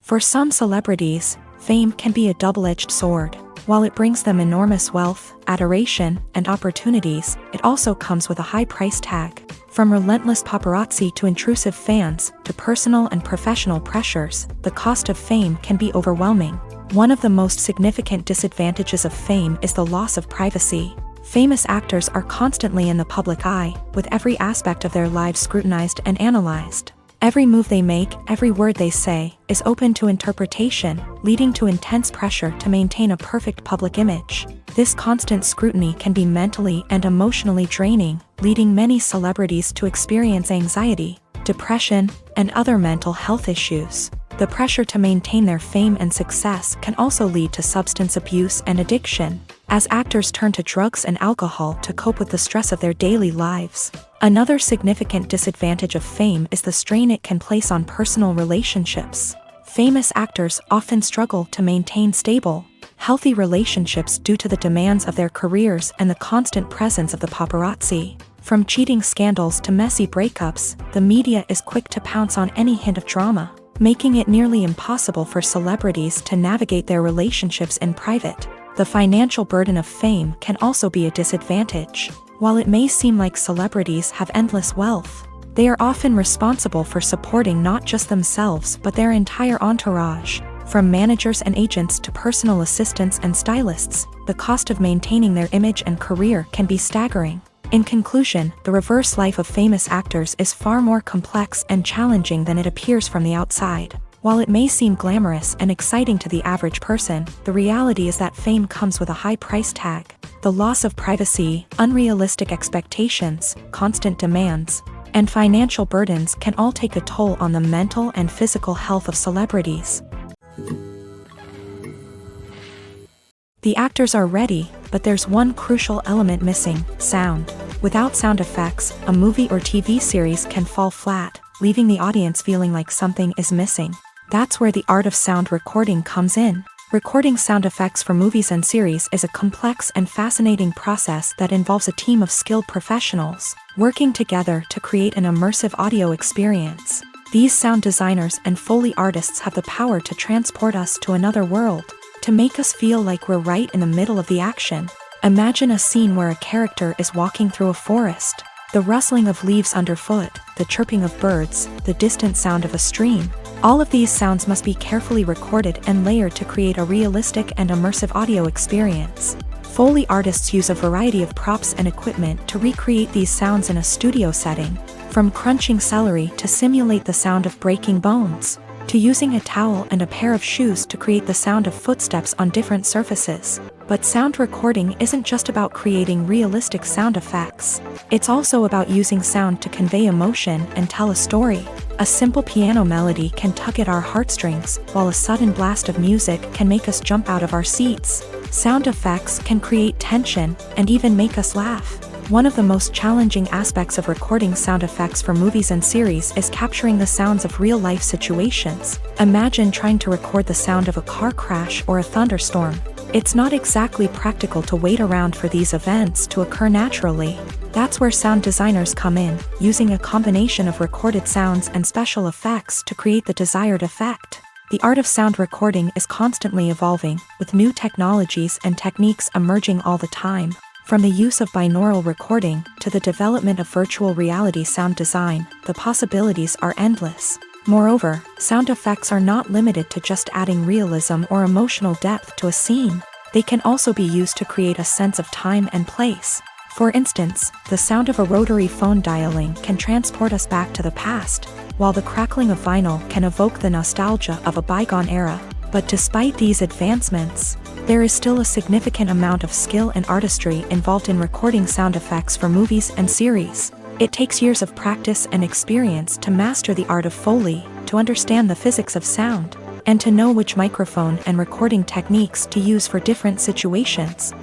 For some celebrities, fame can be a double-edged sword. While it brings them enormous wealth, adoration, and opportunities, it also comes with a high price tag. From relentless paparazzi to intrusive fans, to personal and professional pressures, the cost of fame can be overwhelming. One of the most significant disadvantages of fame is the loss of privacy. Famous actors are constantly in the public eye, with every aspect of their lives scrutinized and analyzed. Every move they make, every word they say, is open to interpretation, leading to intense pressure to maintain a perfect public image. This constant scrutiny can be mentally and emotionally draining, leading many celebrities to experience anxiety, depression, and other mental health issues. The pressure to maintain their fame and success can also lead to substance abuse and addiction, as actors turn to drugs and alcohol to cope with the stress of their daily lives. Another significant disadvantage of fame is the strain it can place on personal relationships. Famous actors often struggle to maintain stable, healthy relationships due to the demands of their careers and the constant presence of the paparazzi. From cheating scandals to messy breakups, the media is quick to pounce on any hint of drama, making it nearly impossible for celebrities to navigate their relationships in private. The financial burden of fame can also be a disadvantage. While it may seem like celebrities have endless wealth, they are often responsible for supporting not just themselves but their entire entourage. From managers and agents to personal assistants and stylists, the cost of maintaining their image and career can be staggering. In conclusion, the reverse life of famous actors is far more complex and challenging than it appears from the outside. While it may seem glamorous and exciting to the average person, the reality is that fame comes with a high price tag. The loss of privacy, unrealistic expectations, constant demands, and financial burdens can all take a toll on the mental and physical health of celebrities. The actors are ready, but there's one crucial element missing: sound. Without sound effects, a movie or TV series can fall flat, leaving the audience feeling like something is missing. That's where the art of sound recording comes in. Recording sound effects for movies and series is a complex and fascinating process that involves a team of skilled professionals working together to create an immersive audio experience. These sound designers and Foley artists have the power to transport us to another world, to make us feel like we're right in the middle of the action. Imagine a scene where a character is walking through a forest. The rustling of leaves underfoot, the chirping of birds, the distant sound of a stream. All of these sounds must be carefully recorded and layered to create a realistic and immersive audio experience. Foley artists use a variety of props and equipment to recreate these sounds in a studio setting, from crunching celery to simulate the sound of breaking bones, to using a towel and a pair of shoes to create the sound of footsteps on different surfaces. But sound recording isn't just about creating realistic sound effects. It's also about using sound to convey emotion and tell a story. A simple piano melody can tug at our heartstrings, while a sudden blast of music can make us jump out of our seats. Sound effects can create tension and even make us laugh. One of the most challenging aspects of recording sound effects for movies and series is capturing the sounds of real-life situations. Imagine trying to record the sound of a car crash or a thunderstorm. It's not exactly practical to wait around for these events to occur naturally. That's where sound designers come in, using a combination of recorded sounds and special effects to create the desired effect. The art of sound recording is constantly evolving, with new technologies and techniques emerging all the time. From the use of binaural recording to the development of virtual reality sound design, the possibilities are endless. Moreover, sound effects are not limited to just adding realism or emotional depth to a scene. They can also be used to create a sense of time and place. For instance, the sound of a rotary phone dialing can transport us back to the past, while the crackling of vinyl can evoke the nostalgia of a bygone era. But despite these advancements, there is still a significant amount of skill and artistry involved in recording sound effects for movies and series. It takes years of practice and experience to master the art of Foley, to understand the physics of sound, and to know which microphone and recording techniques to use for different situations.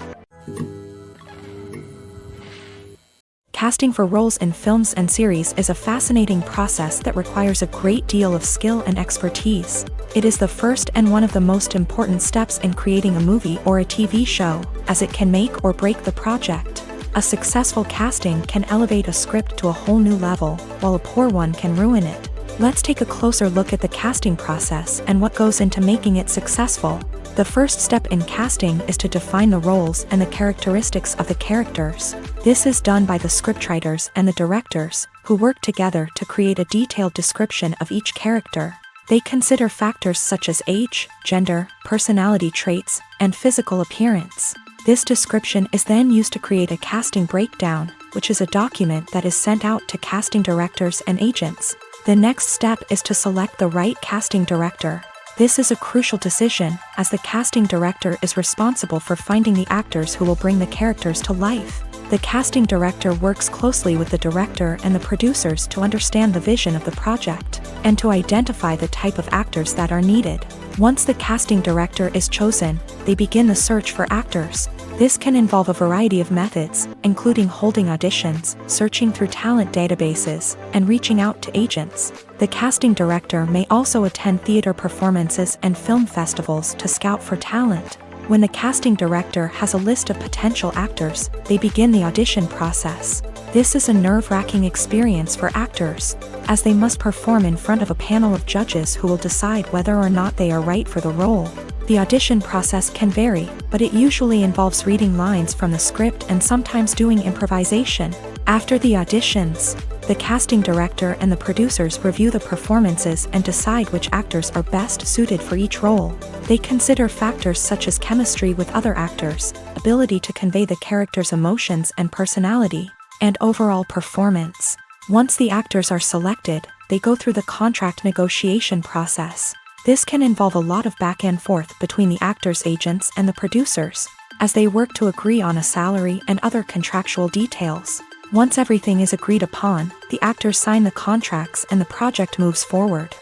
Casting for roles in films and series is a fascinating process that requires a great deal of skill and expertise. It is the first and one of the most important steps in creating a movie or a TV show, as it can make or break the project. A successful casting can elevate a script to a whole new level, while a poor one can ruin it. Let's take a closer look at the casting process and what goes into making it successful. The first step in casting is to define the roles and the characteristics of the characters. This is done by the scriptwriters and the directors, who work together to create a detailed description of each character. They consider factors such as age, gender, personality traits, and physical appearance. This description is then used to create a casting breakdown, which is a document that is sent out to casting directors and agents. The next step is to select the right casting director. This is a crucial decision, as the casting director is responsible for finding the actors who will bring the characters to life. The casting director works closely with the director and the producers to understand the vision of the project, and to identify the type of actors that are needed. Once the casting director is chosen, they begin the search for actors. This can involve a variety of methods, including holding auditions, searching through talent databases, and reaching out to agents. The casting director may also attend theater performances and film festivals to scout for talent. When the casting director has a list of potential actors, they begin the audition process. This is a nerve-wracking experience for actors, as they must perform in front of a panel of judges who will decide whether or not they are right for the role. The audition process can vary, but it usually involves reading lines from the script and sometimes doing improvisation. After the auditions, the casting director and the producers review the performances and decide which actors are best suited for each role. They consider factors such as chemistry with other actors, ability to convey the character's emotions and personality, and overall performance. Once the actors are selected, they go through the contract negotiation process. This can involve a lot of back and forth between the actors' agents and the producers, as they work to agree on a salary and other contractual details. Once everything is agreed upon, the actors sign the contracts and the project moves forward.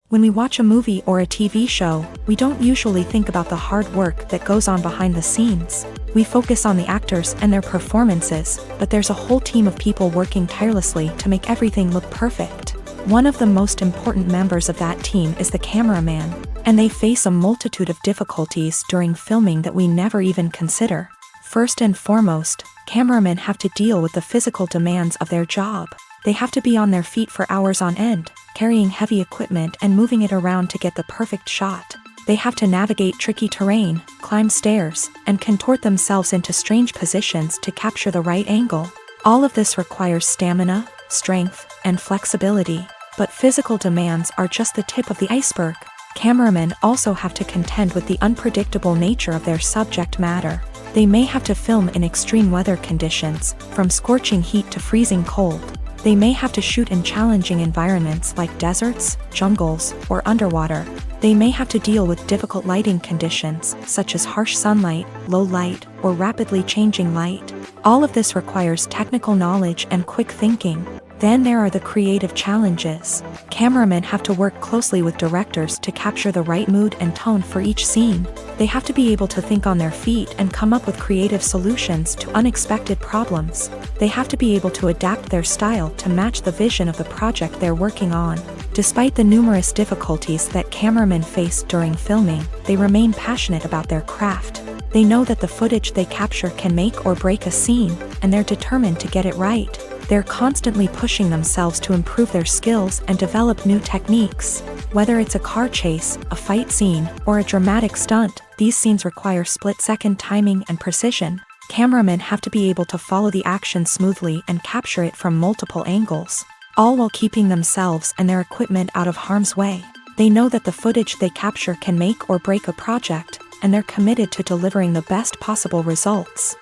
When we watch a movie or a TV show, we don't usually think about the hard work that goes on behind the scenes. We focus on the actors and their performances, but there's a whole team of people working tirelessly to make everything look perfect. One of the most important members of that team is the cameraman, and they face a multitude of difficulties during filming that we never even consider. First and foremost, cameramen have to deal with the physical demands of their job. They have to be on their feet for hours on end, carrying heavy equipment and moving it around to get the perfect shot. They have to navigate tricky terrain, climb stairs, and contort themselves into strange positions to capture the right angle. All of this requires stamina, strength, and flexibility. But physical demands are just the tip of the iceberg. Cameramen also have to contend with the unpredictable nature of their subject matter. They may have to film in extreme weather conditions, from scorching heat to freezing cold. They may have to shoot in challenging environments like deserts, jungles, or underwater. They may have to deal with difficult lighting conditions, such as harsh sunlight, low light, or rapidly changing light. All of this requires technical knowledge and quick thinking. Then there are the creative challenges. Cameramen have to work closely with directors to capture the right mood and tone for each scene. They have to be able to think on their feet and come up with creative solutions to unexpected problems. They have to be able to adapt their style to match the vision of the project they're working on. Despite the numerous difficulties that cameramen face during filming, they remain passionate about their craft. They know that the footage they capture can make or break a scene, and they're determined to get it right. They're constantly pushing themselves to improve their skills and develop new techniques. Whether it's a car chase, a fight scene, or a dramatic stunt, these scenes require split-second timing and precision. Cameramen have to be able to follow the action smoothly and capture it from multiple angles, all while keeping themselves and their equipment out of harm's way. They know that the footage they capture can make or break a project, and they're committed to delivering the best possible results.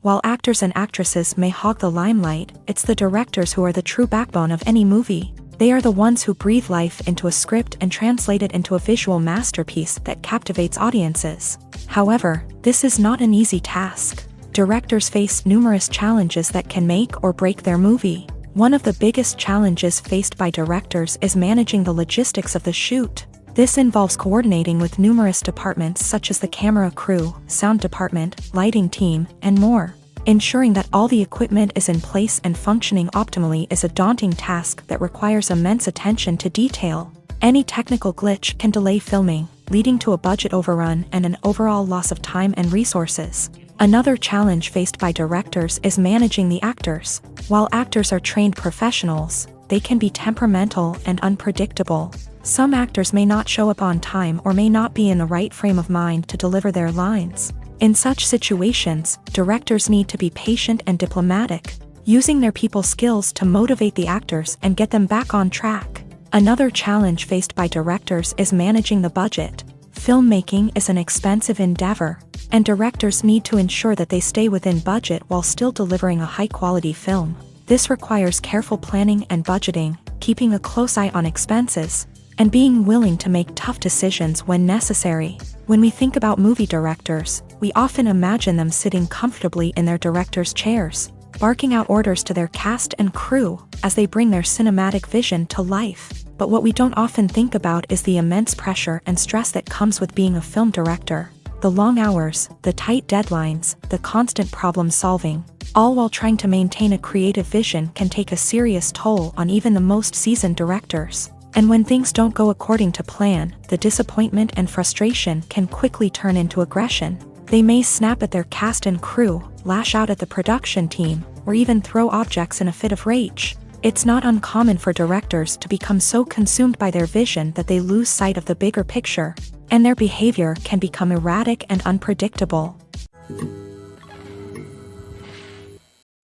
While actors and actresses may hog the limelight, it's the directors who are the true backbone of any movie. They are the ones who breathe life into a script and translate it into a visual masterpiece that captivates audiences. However, this is not an easy task. Directors face numerous challenges that can make or break their movie. One of the biggest challenges faced by directors is managing the logistics of the shoot. This involves coordinating with numerous departments such as the camera crew, sound department, lighting team, and more. Ensuring that all the equipment is in place and functioning optimally is a daunting task that requires immense attention to detail. Any technical glitch can delay filming, leading to a budget overrun and an overall loss of time and resources. Another challenge faced by directors is managing the actors. While actors are trained professionals, they can be temperamental and unpredictable. Some actors may not show up on time or may not be in the right frame of mind to deliver their lines. In such situations, directors need to be patient and diplomatic, using their people skills to motivate the actors and get them back on track. Another challenge faced by directors is managing the budget. Filmmaking is an expensive endeavor, and directors need to ensure that they stay within budget while still delivering a high-quality film. This requires careful planning and budgeting, keeping a close eye on expenses, and being willing to make tough decisions when necessary. When we think about movie directors, we often imagine them sitting comfortably in their director's chairs, barking out orders to their cast and crew as they bring their cinematic vision to life. But what we don't often think about is the immense pressure and stress that comes with being a film director. The long hours, the tight deadlines, the constant problem solving, all while trying to maintain a creative vision can take a serious toll on even the most seasoned directors. And when things don't go according to plan, the disappointment and frustration can quickly turn into aggression. They may snap at their cast and crew, lash out at the production team, or even throw objects in a fit of rage. It's not uncommon for directors to become so consumed by their vision that they lose sight of the bigger picture, and their behavior can become erratic and unpredictable.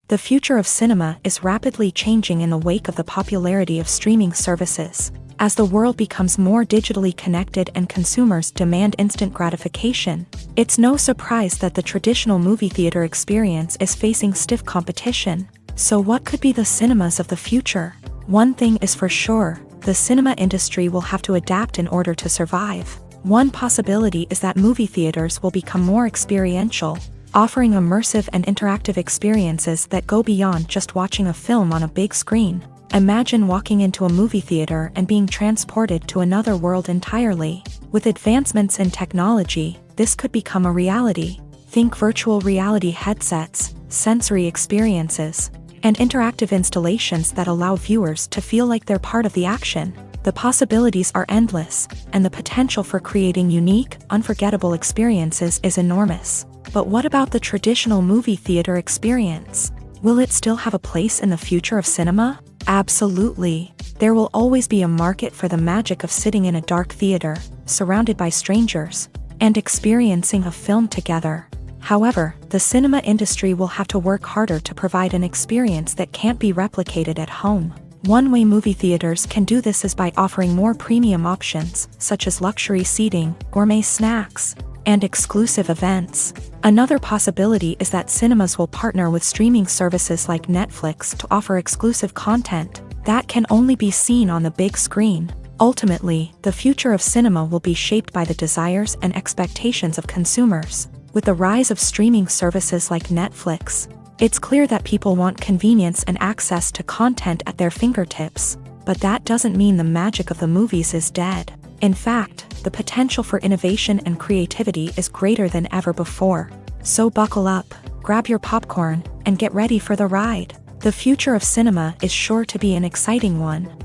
The future of cinema is rapidly changing in the wake of the popularity of streaming services. As the world becomes more digitally connected and consumers demand instant gratification, it's no surprise that the traditional movie theater experience is facing stiff competition. So what could be the cinemas of the future? One thing is for sure, the cinema industry will have to adapt in order to survive. One possibility is that movie theaters will become more experiential, offering immersive and interactive experiences that go beyond just watching a film on a big screen. Imagine walking into a movie theater and being transported to another world entirely. With advancements in technology, this could become a reality. Think virtual reality headsets, sensory experiences, and interactive installations that allow viewers to feel like they're part of the action. The possibilities are endless, and the potential for creating unique, unforgettable experiences is enormous. But what about the traditional movie theater experience? Will it still have a place in the future of cinema? Absolutely. There will always be a market for the magic of sitting in a dark theater, surrounded by strangers, and experiencing a film together. However, the cinema industry will have to work harder to provide an experience that can't be replicated at home. One way movie theaters can do this is by offering more premium options, such as luxury seating, gourmet snacks, and exclusive events. Another possibility is that cinemas will partner with streaming services like Netflix to offer exclusive content that can only be seen on the big screen. Ultimately, the future of cinema will be shaped by the desires and expectations of consumers. With the rise of streaming services like Netflix, it's clear that people want convenience and access to content at their fingertips. But that doesn't mean the magic of the movies is dead. In fact, the potential for innovation and creativity is greater than ever before. So buckle up, grab your popcorn, and get ready for the ride. The future of cinema is sure to be an exciting one.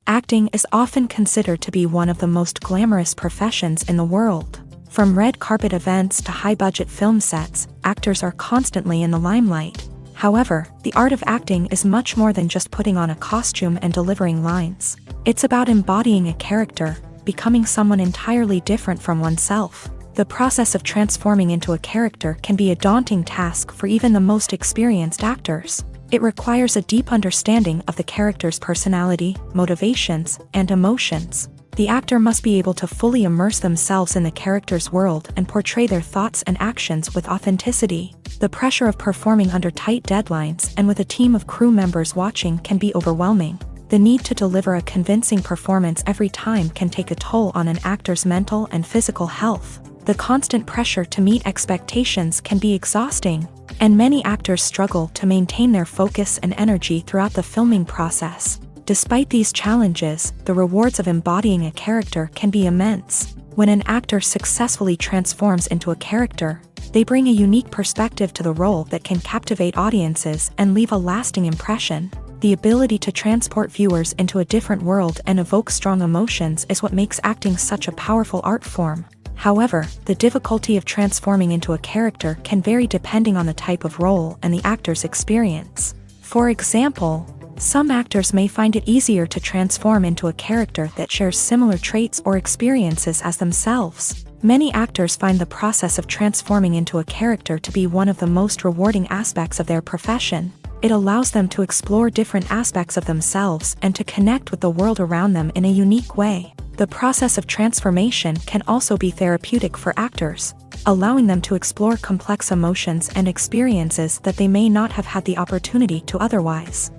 Acting is often considered to be one of the most glamorous professions in the world. From red carpet events to high-budget film sets, actors are constantly in the limelight. However, the art of acting is much more than just putting on a costume and delivering lines. It's about embodying a character, becoming someone entirely different from oneself. The process of transforming into a character can be a daunting task for even the most experienced actors. It requires a deep understanding of the character's personality, motivations, and emotions. The actor must be able to fully immerse themselves in the character's world and portray their thoughts and actions with authenticity. The pressure of performing under tight deadlines and with a team of crew members watching can be overwhelming. The need to deliver a convincing performance every time can take a toll on an actor's mental and physical health. The constant pressure to meet expectations can be exhausting, and many actors struggle to maintain their focus and energy throughout the filming process. Despite these challenges, the rewards of embodying a character can be immense. When an actor successfully transforms into a character, they bring a unique perspective to the role that can captivate audiences and leave a lasting impression. The ability to transport viewers into a different world and evoke strong emotions is what makes acting such a powerful art form. However, the difficulty of transforming into a character can vary depending on the type of role and the actor's experience. For example, some actors may find it easier to transform into a character that shares similar traits or experiences as themselves. Many actors find the process of transforming into a character to be one of the most rewarding aspects of their profession. It allows them to explore different aspects of themselves and to connect with the world around them in a unique way. The process of transformation can also be therapeutic for actors, allowing them to explore complex emotions and experiences that they may not have had the opportunity to otherwise.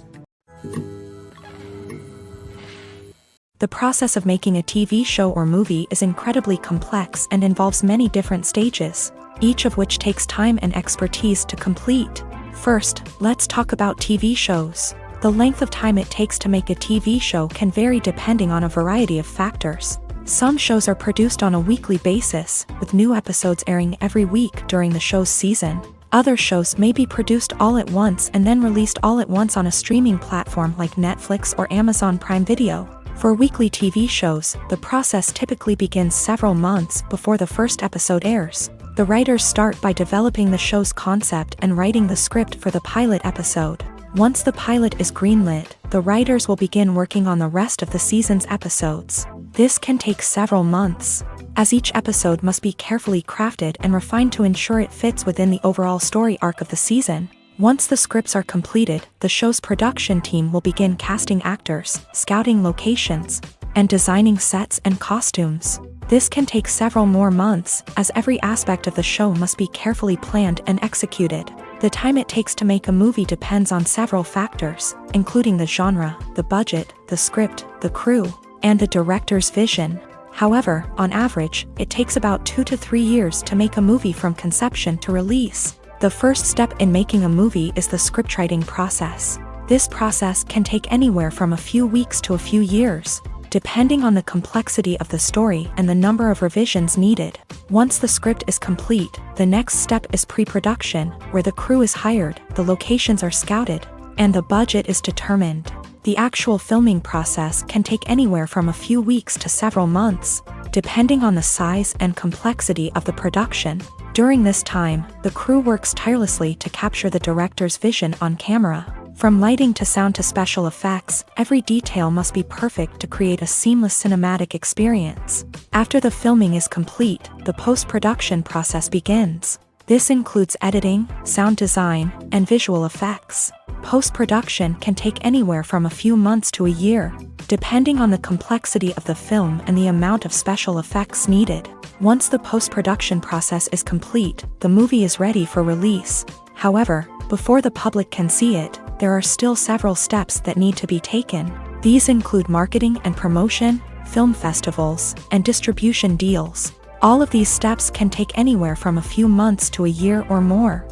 The process of making a TV show or movie is incredibly complex and involves many different stages, each of which takes time and expertise to complete. First, let's talk about TV shows. The length of time it takes to make a TV show can vary depending on a variety of factors. Some shows are produced on a weekly basis, with new episodes airing every week during the show's season. Other shows may be produced all at once and then released all at once on a streaming platform like Netflix or Amazon Prime Video. For weekly TV shows, the process typically begins several months before the first episode airs. The writers start by developing the show's concept and writing the script for the pilot episode. Once the pilot is greenlit, the writers will begin working on the rest of the season's episodes. This can take several months, as each episode must be carefully crafted and refined to ensure it fits within the overall story arc of the season. Once the scripts are completed, the show's production team will begin casting actors, scouting locations, and designing sets and costumes. This can take several more months, as every aspect of the show must be carefully planned and executed. The time it takes to make a movie depends on several factors, including the genre, the budget, the script, the crew, and the director's vision. However, on average, it takes about 2 to 3 years to make a movie from conception to release. The first step in making a movie is the scriptwriting process. This process can take anywhere from a few weeks to a few years, depending on the complexity of the story and the number of revisions needed. Once the script is complete, the next step is pre-production, where the crew is hired, the locations are scouted, and the budget is determined. The actual filming process can take anywhere from a few weeks to several months, depending on the size and complexity of the production. During this time, the crew works tirelessly to capture the director's vision on camera. From lighting to sound to special effects, every detail must be perfect to create a seamless cinematic experience. After the filming is complete, the post-production process begins. This includes editing, sound design, and visual effects. Post-production can take anywhere from a few months to a year, depending on the complexity of the film and the amount of special effects needed. Once the post-production process is complete, the movie is ready for release. However, before the public can see it, there are still several steps that need to be taken. These include marketing and promotion, film festivals, and distribution deals. All of these steps can take anywhere from a few months to a year or more.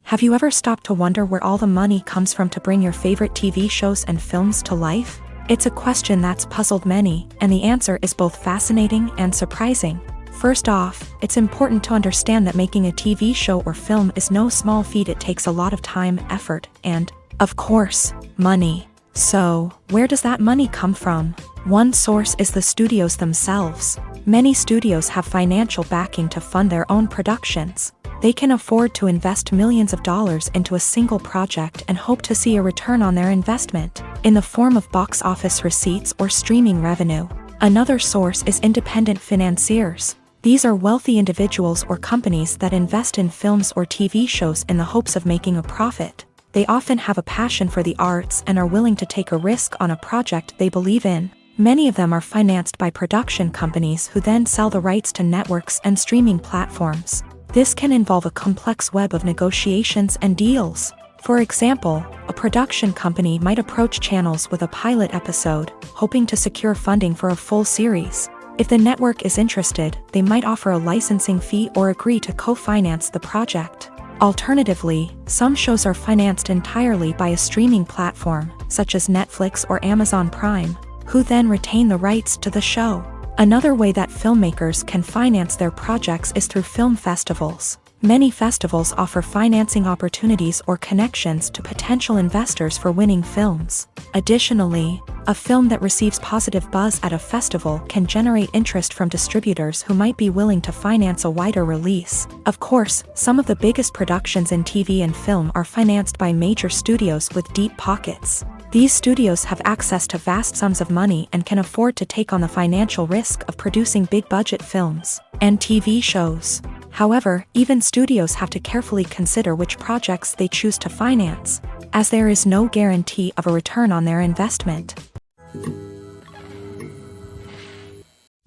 Have you ever stopped to wonder where all the money comes from to bring your favorite TV shows and films to life? It's a question that's puzzled many, and the answer is both fascinating and surprising. First off, it's important to understand that making a TV show or film is no small feat. It takes a lot of time, effort, and, of course, money. So, where does that money come from? One source is the studios themselves. Many studios have financial backing to fund their own productions. They can afford to invest millions of dollars into a single project and hope to see a return on their investment, in the form of box office receipts or streaming revenue. Another source is independent financiers. These are wealthy individuals or companies that invest in films or TV shows in the hopes of making a profit. They often have a passion for the arts and are willing to take a risk on a project they believe in. Many of them are financed by production companies who then sell the rights to networks and streaming platforms. This can involve a complex web of negotiations and deals. For example, a production company might approach channels with a pilot episode, hoping to secure funding for a full series. If the network is interested, they might offer a licensing fee or agree to co-finance the project. Alternatively, some shows are financed entirely by a streaming platform, such as Netflix or Amazon Prime, who then retain the rights to the show. Another way that filmmakers can finance their projects is through film festivals. Many festivals offer financing opportunities or connections to potential investors for winning films. Additionally, a film that receives positive buzz at a festival can generate interest from distributors who might be willing to finance a wider release. Of course, some of the biggest productions in TV and film are financed by major studios with deep pockets. These studios have access to vast sums of money and can afford to take on the financial risk of producing big-budget films and TV shows. However, even studios have to carefully consider which projects they choose to finance, as there is no guarantee of a return on their investment.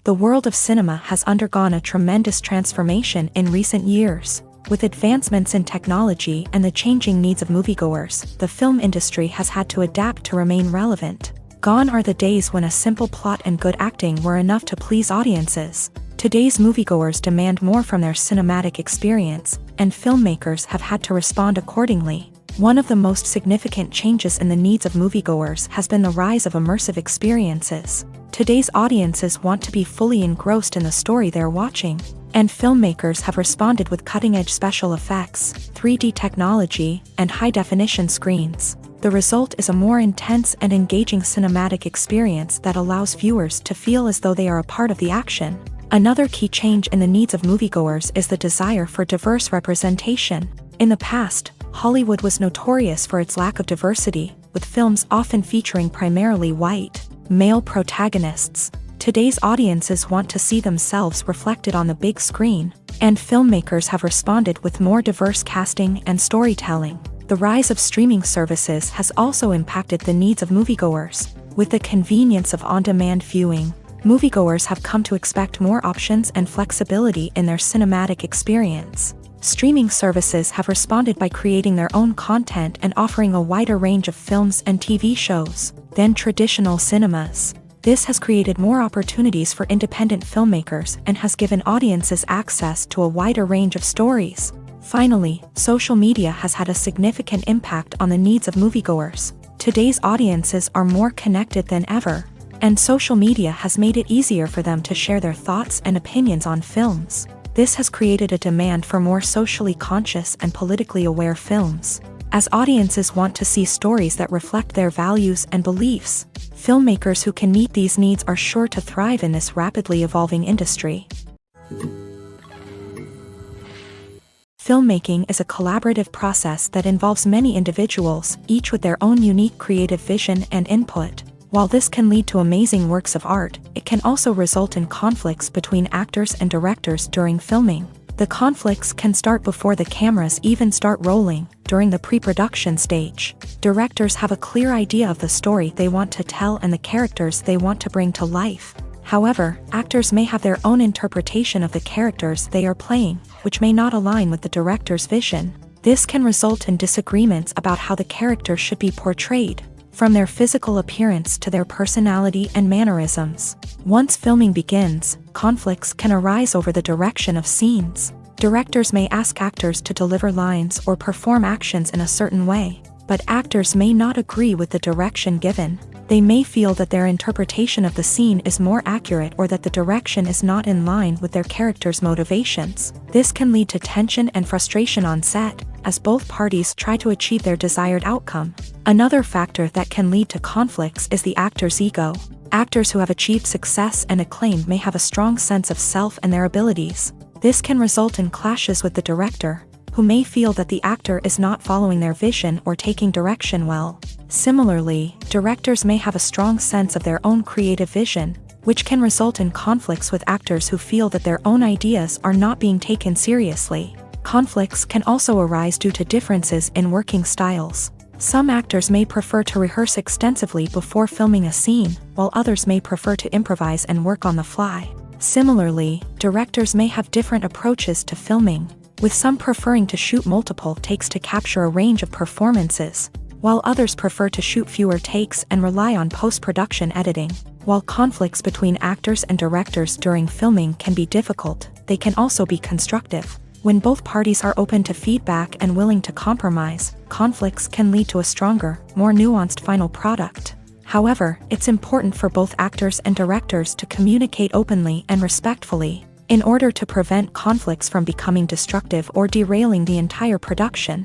The world of cinema has undergone a tremendous transformation in recent years. With advancements in technology and the changing needs of moviegoers, the film industry has had to adapt to remain relevant. Gone are the days when a simple plot and good acting were enough to please audiences. Today's moviegoers demand more from their cinematic experience, and filmmakers have had to respond accordingly. One of the most significant changes in the needs of moviegoers has been the rise of immersive experiences. Today's audiences want to be fully engrossed in the story they're watching, and filmmakers have responded with cutting-edge special effects, 3D technology, and high-definition screens. The result is a more intense and engaging cinematic experience that allows viewers to feel as though they are a part of the action. Another key change in the needs of moviegoers is the desire for diverse representation. In the past, Hollywood was notorious for its lack of diversity, with films often featuring primarily white, male protagonists. Today's audiences want to see themselves reflected on the big screen, and filmmakers have responded with more diverse casting and storytelling. The rise of streaming services has also impacted the needs of moviegoers. With the convenience of on-demand viewing, moviegoers have come to expect more options and flexibility in their cinematic experience. Streaming services have responded by creating their own content and offering a wider range of films and TV shows than traditional cinemas. This has created more opportunities for independent filmmakers and has given audiences access to a wider range of stories. Finally, social media has had a significant impact on the needs of moviegoers. Today's audiences are more connected than ever, and social media has made it easier for them to share their thoughts and opinions on films. This has created a demand for more socially conscious and politically aware films. as audiences want to see stories that reflect their values and beliefs. Filmmakers who can meet these needs are sure to thrive in this rapidly evolving industry. Filmmaking is a collaborative process that involves many individuals, each with their own unique creative vision and input. While this can lead to amazing works of art, it can also result in conflicts between actors and directors during filming. The conflicts can start before the cameras even start rolling, during the pre-production stage. Directors have a clear idea of the story they want to tell and the characters they want to bring to life. However, actors may have their own interpretation of the characters they are playing, which may not align with the director's vision. This can result in disagreements about how the character should be portrayed, from their physical appearance to their personality and mannerisms. Once filming begins, conflicts can arise over the direction of scenes. Directors may ask actors to deliver lines or perform actions in a certain way, but actors may not agree with the direction given. They may feel that their interpretation of the scene is more accurate or that the direction is not in line with their character's motivations. This can lead to tension and frustration on set, as both parties try to achieve their desired outcome. Another factor that can lead to conflicts is the actor's ego. Actors who have achieved success and acclaim may have a strong sense of self and their abilities. This can result in clashes with the director, who may feel that the actor is not following their vision or taking direction well. Similarly, directors may have a strong sense of their own creative vision, which can result in conflicts with actors who feel that their own ideas are not being taken seriously. Conflicts can also arise due to differences in working styles. Some actors may prefer to rehearse extensively before filming a scene, while others may prefer to improvise and work on the fly. Similarly, directors may have different approaches to filming, with some preferring to shoot multiple takes to capture a range of performances, while others prefer to shoot fewer takes and rely on post-production editing. While conflicts between actors and directors during filming can be difficult, they can also be constructive. When both parties are open to feedback and willing to compromise, conflicts can lead to a stronger, more nuanced final product. However, it's important for both actors and directors to communicate openly and respectfully, in order to prevent conflicts from becoming destructive or derailing the entire production.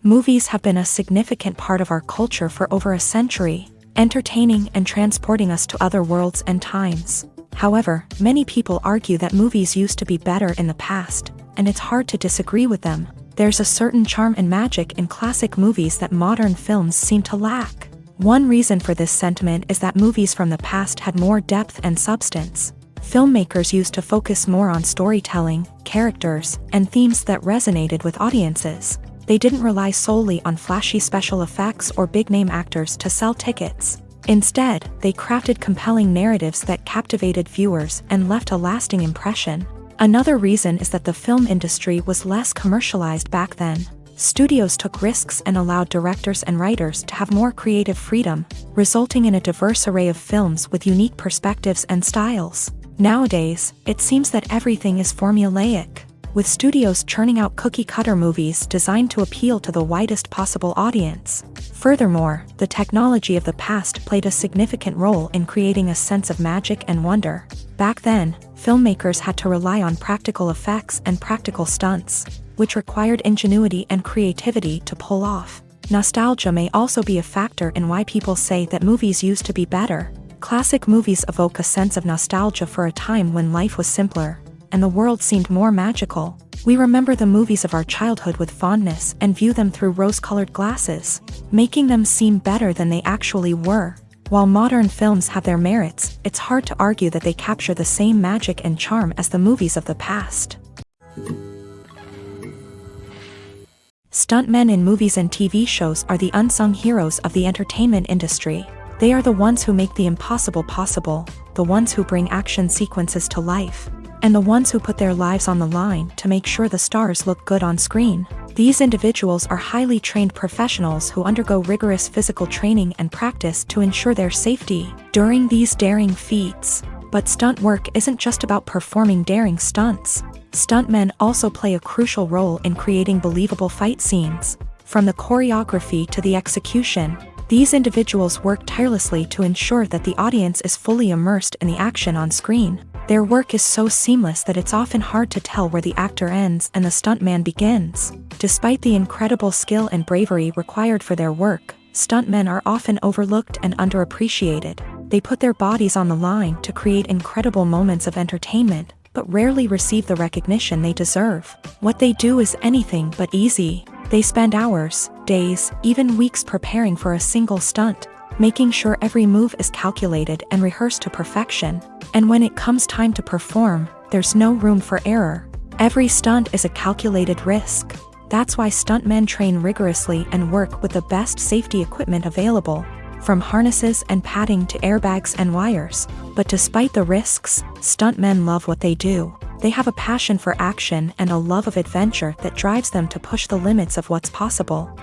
Movies have been a significant part of our culture for over a century, entertaining and transporting us to other worlds and times. However, many people argue that movies used to be better in the past, and it's hard to disagree with them. There's a certain charm and magic in classic movies that modern films seem to lack. One reason for this sentiment is that movies from the past had more depth and substance. Filmmakers used to focus more on storytelling, characters, and themes that resonated with audiences. They didn't rely solely on flashy special effects or big-name actors to sell tickets. Instead, they crafted compelling narratives that captivated viewers and left a lasting impression. Another reason is that the film industry was less commercialized back then. Studios took risks and allowed directors and writers to have more creative freedom, resulting in a diverse array of films with unique perspectives and styles. Nowadays, it seems that everything is formulaic, with studios churning out cookie-cutter movies designed to appeal to the widest possible audience. Furthermore, the technology of the past played a significant role in creating a sense of magic and wonder. Back then, filmmakers had to rely on practical effects and practical stunts, which required ingenuity and creativity to pull off. Nostalgia may also be a factor in why people say that movies used to be better. Classic movies evoke a sense of nostalgia for a time when life was simpler, and the world seemed more magical. We remember the movies of our childhood with fondness and view them through rose-colored glasses, making them seem better than they actually were. While modern films have their merits, it's hard to argue that they capture the same magic and charm as the movies of the past. Stuntmen in movies and TV shows are the unsung heroes of the entertainment industry. They are the ones who make the impossible possible, the ones who bring action sequences to life, and the ones who put their lives on the line to make sure the stars look good on screen. These individuals are highly trained professionals who undergo rigorous physical training and practice to ensure their safety during these daring feats. But stunt work isn't just about performing daring stunts. Stuntmen also play a crucial role in creating believable fight scenes. From the choreography to the execution, these individuals work tirelessly to ensure that the audience is fully immersed in the action on screen. Their work is so seamless that it's often hard to tell where the actor ends and the stuntman begins. Despite the incredible skill and bravery required for their work, stuntmen are often overlooked and underappreciated. They put their bodies on the line to create incredible moments of entertainment, but rarely receive the recognition they deserve. What they do is anything but easy. They spend hours, days, even weeks preparing for a single stunt, making sure every move is calculated and rehearsed to perfection. And when it comes time to perform, there's no room for error. Every stunt is a calculated risk. That's why stuntmen train rigorously and work with the best safety equipment available, from harnesses and padding to airbags and wires. But despite the risks, stuntmen love what they do. They have a passion for action and a love of adventure that drives them to push the limits of what's possible.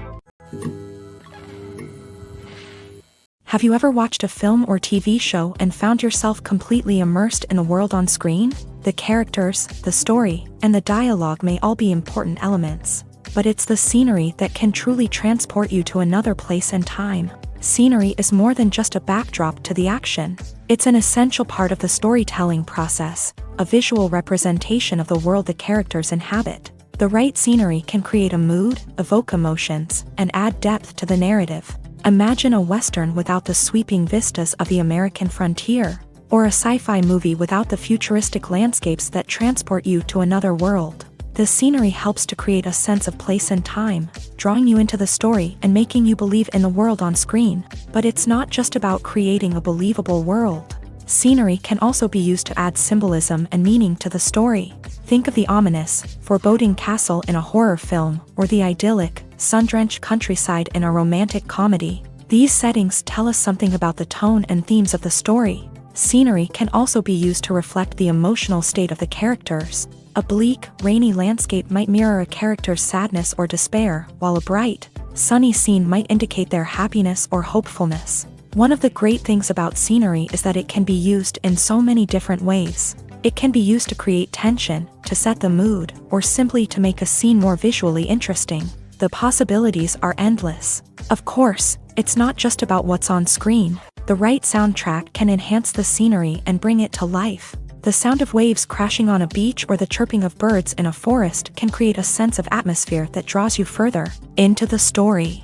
Have you ever watched a film or TV show and found yourself completely immersed in the world on screen? The characters, the story, and the dialogue may all be important elements, but it's the scenery that can truly transport you to another place and time. Scenery is more than just a backdrop to the action. It's an essential part of the storytelling process, a visual representation of the world the characters inhabit. The right scenery can create a mood, evoke emotions, and add depth to the narrative. Imagine a Western without the sweeping vistas of the American frontier, or a sci-fi movie without the futuristic landscapes that transport you to another world. The scenery helps to create a sense of place and time, drawing you into the story and making you believe in the world on screen. But it's not just about creating a believable world. Scenery can also be used to add symbolism and meaning to the story. Think of the ominous, foreboding castle in a horror film, or the idyllic, sun-drenched countryside in a romantic comedy. These settings tell us something about the tone and themes of the story. Scenery can also be used to reflect the emotional state of the characters. A bleak, rainy landscape might mirror a character's sadness or despair, while a bright, sunny scene might indicate their happiness or hopefulness. One of the great things about scenery is that it can be used in so many different ways. It can be used to create tension, to set the mood, or simply to make a scene more visually interesting. The possibilities are endless. Of course, it's not just about what's on screen. The right soundtrack can enhance the scenery and bring it to life. The sound of waves crashing on a beach or the chirping of birds in a forest can create a sense of atmosphere that draws you further into the story.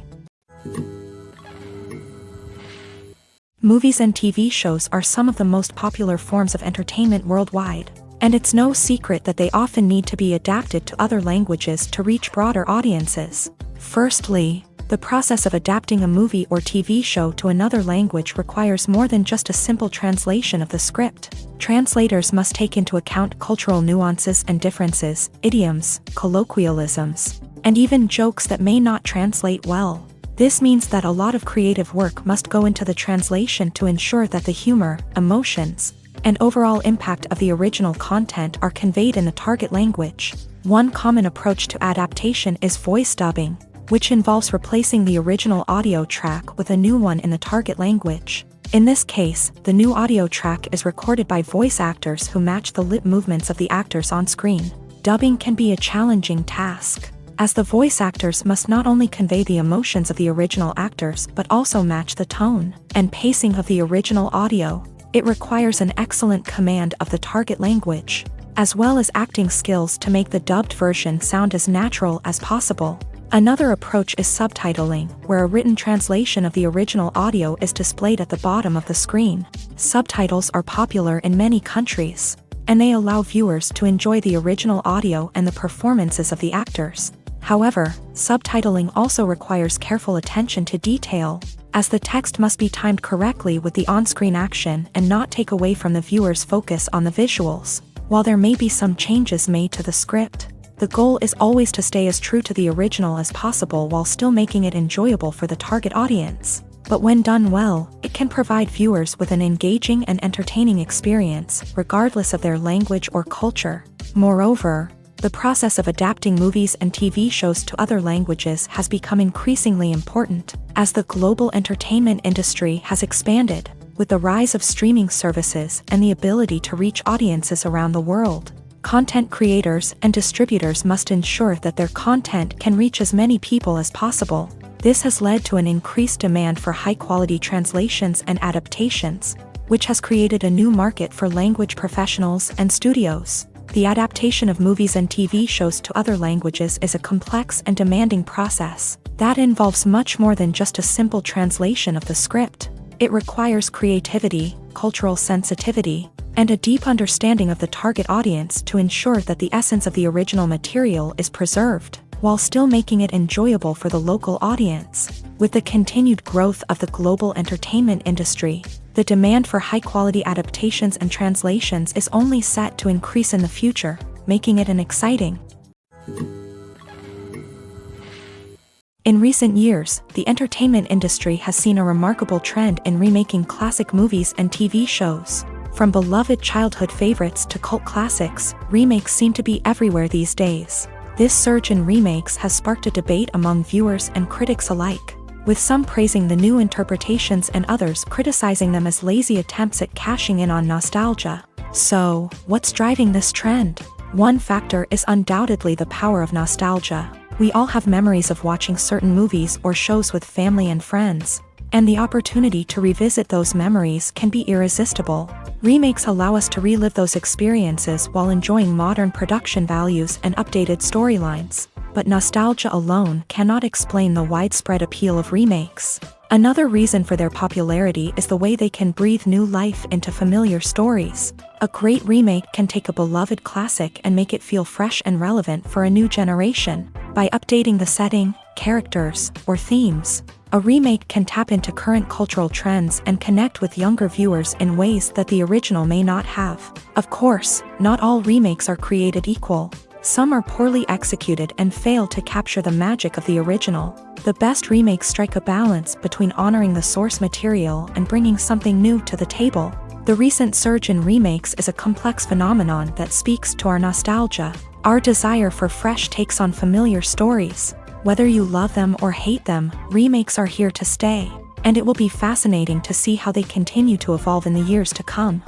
Movies and TV shows are some of the most popular forms of entertainment worldwide, and it's no secret that they often need to be adapted to other languages to reach broader audiences. Firstly, the process of adapting a movie or TV show to another language requires more than just a simple translation of the script. Translators must take into account cultural nuances and differences, idioms, colloquialisms, and even jokes that may not translate well. This means that a lot of creative work must go into the translation to ensure that the humor, emotions, and overall impact of the original content are conveyed in the target language. One common approach to adaptation is voice dubbing, which involves replacing the original audio track with a new one in the target language. In this case, the new audio track is recorded by voice actors who match the lip movements of the actors on screen. Dubbing can be a challenging task, as the voice actors must not only convey the emotions of the original actors but also match the tone and pacing of the original audio. It requires an excellent command of the target language, as well as acting skills to make the dubbed version sound as natural as possible. Another approach is subtitling, where a written translation of the original audio is displayed at the bottom of the screen. Subtitles are popular in many countries, and they allow viewers to enjoy the original audio and the performances of the actors. However, subtitling also requires careful attention to detail, as the text must be timed correctly with the on-screen action and not take away from the viewer's focus on the visuals. While there may be some changes made to the script, the goal is always to stay as true to the original as possible while still making it enjoyable for the target audience. But when done well, it can provide viewers with an engaging and entertaining experience, regardless of their language or culture. Moreover, the process of adapting movies and TV shows to other languages has become increasingly important, as the global entertainment industry has expanded, with the rise of streaming services and the ability to reach audiences around the world. Content creators and distributors must ensure that their content can reach as many people as possible. This has led to an increased demand for high-quality translations and adaptations, which has created a new market for language professionals and studios. The adaptation of movies and TV shows to other languages is a complex and demanding process that involves much more than just a simple translation of the script. It requires creativity, cultural sensitivity, and a deep understanding of the target audience to ensure that the essence of the original material is preserved, while still making it enjoyable for the local audience. With the continued growth of the global entertainment industry, the demand for high-quality adaptations and translations is only set to increase in the future, making it an exciting. In recent years, the entertainment industry has seen a remarkable trend in remaking classic movies and TV shows. From beloved childhood favorites to cult classics, remakes seem to be everywhere these days. This surge in remakes has sparked a debate among viewers and critics alike, with some praising the new interpretations and others criticizing them as lazy attempts at cashing in on nostalgia. So, what's driving this trend? One factor is undoubtedly the power of nostalgia. We all have memories of watching certain movies or shows with family and friends, and the opportunity to revisit those memories can be irresistible. Remakes allow us to relive those experiences while enjoying modern production values and updated storylines. But nostalgia alone cannot explain the widespread appeal of remakes. Another reason for their popularity is the way they can breathe new life into familiar stories. A great remake can take a beloved classic and make it feel fresh and relevant for a new generation. By updating the setting, characters, or themes, a remake can tap into current cultural trends and connect with younger viewers in ways that the original may not have. Of course, not all remakes are created equal. Some are poorly executed and fail to capture the magic of the original. The best remakes strike a balance between honoring the source material and bringing something new to the table. The recent surge in remakes is a complex phenomenon that speaks to our nostalgia, our desire for fresh takes on familiar stories. Whether you love them or hate them, remakes are here to stay, and it will be fascinating to see how they continue to evolve in the years to come.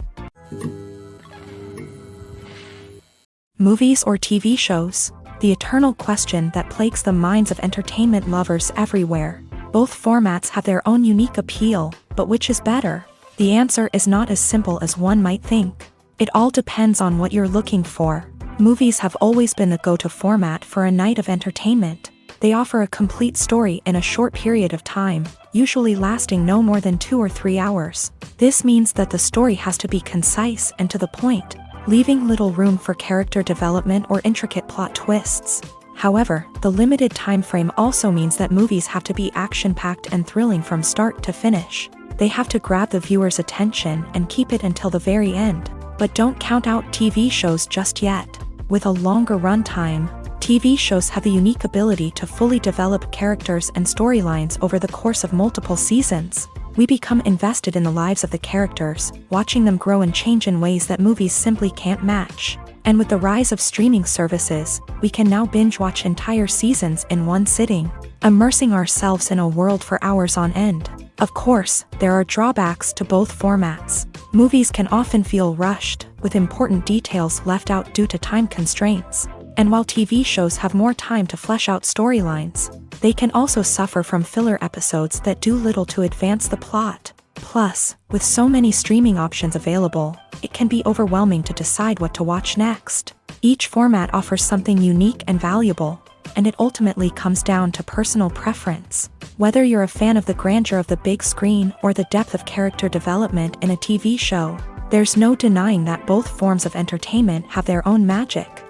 Movies or TV shows? The eternal question that plagues the minds of entertainment lovers everywhere. Both formats have their own unique appeal, but which is better? The answer is not as simple as one might think. It all depends on what you're looking for. Movies have always been the go-to format for a night of entertainment. They offer a complete story in a short period of time, usually lasting no more than 2 or 3 hours. This means that the story has to be concise and to the point, leaving little room for character development or intricate plot twists. However, the limited time frame also means that movies have to be action-packed and thrilling from start to finish. They have to grab the viewer's attention and keep it until the very end. But don't count out TV shows just yet. With a longer runtime, TV shows have the unique ability to fully develop characters and storylines over the course of multiple seasons. We become invested in the lives of the characters, watching them grow and change in ways that movies simply can't match. And with the rise of streaming services, we can now binge-watch entire seasons in one sitting, immersing ourselves in a world for hours on end. Of course, there are drawbacks to both formats. Movies can often feel rushed, with important details left out due to time constraints. And while TV shows have more time to flesh out storylines, they can also suffer from filler episodes that do little to advance the plot. Plus, with so many streaming options available, it can be overwhelming to decide what to watch next. Each format offers something unique and valuable, and it ultimately comes down to personal preference. Whether you're a fan of the grandeur of the big screen or the depth of character development in a TV show, there's no denying that both forms of entertainment have their own magic.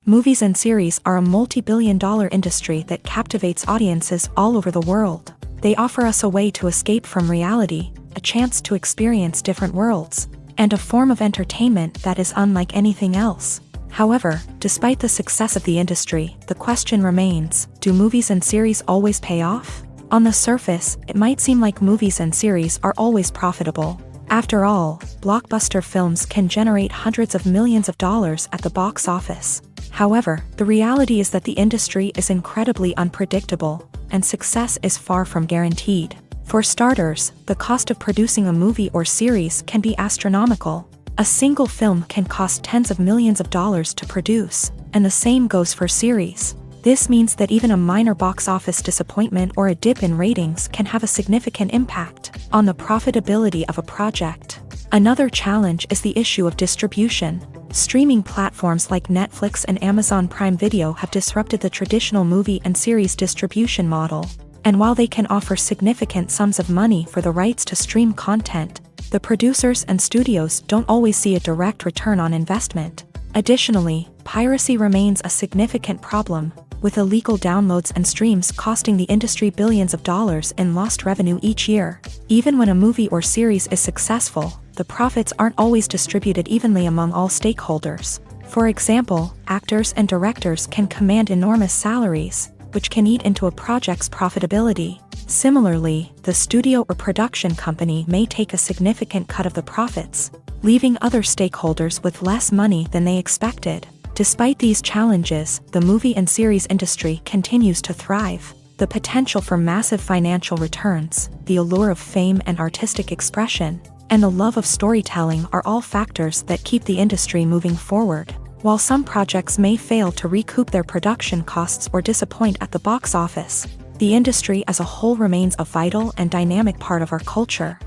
Movies and series are a multi-billion-dollar industry that captivates audiences all over the world. They offer us a way to escape from reality, a chance to experience different worlds, and a form of entertainment that is unlike anything else. However, despite the success of the industry, the question remains, do movies and series always pay off? On the surface, it might seem like movies and series are always profitable. After all, blockbuster films can generate hundreds of millions of dollars at the box office. However, the reality is that the industry is incredibly unpredictable, and success is far from guaranteed. For starters, the cost of producing a movie or series can be astronomical. A single film can cost tens of millions of dollars to produce, and the same goes for series. This means that even a minor box office disappointment or a dip in ratings can have a significant impact on the profitability of a project. Another challenge is the issue of distribution. Streaming platforms like Netflix and Amazon Prime Video have disrupted the traditional movie and series distribution model. And while they can offer significant sums of money for the rights to stream content, the producers and studios don't always see a direct return on investment. Additionally, piracy remains a significant problem, with illegal downloads and streams costing the industry billions of dollars in lost revenue each year. Even when a movie or series is successful, the profits aren't always distributed evenly among all stakeholders. For example, actors and directors can command enormous salaries, which can eat into a project's profitability. Similarly, the studio or production company may take a significant cut of the profits, leaving other stakeholders with less money than they expected. Despite these challenges, the movie and series industry continues to thrive. The potential for massive financial returns, the allure of fame and artistic expression, and the love of storytelling are all factors that keep the industry moving forward. While some projects may fail to recoup their production costs or disappoint at the box office, the industry as a whole remains a vital and dynamic part of our culture.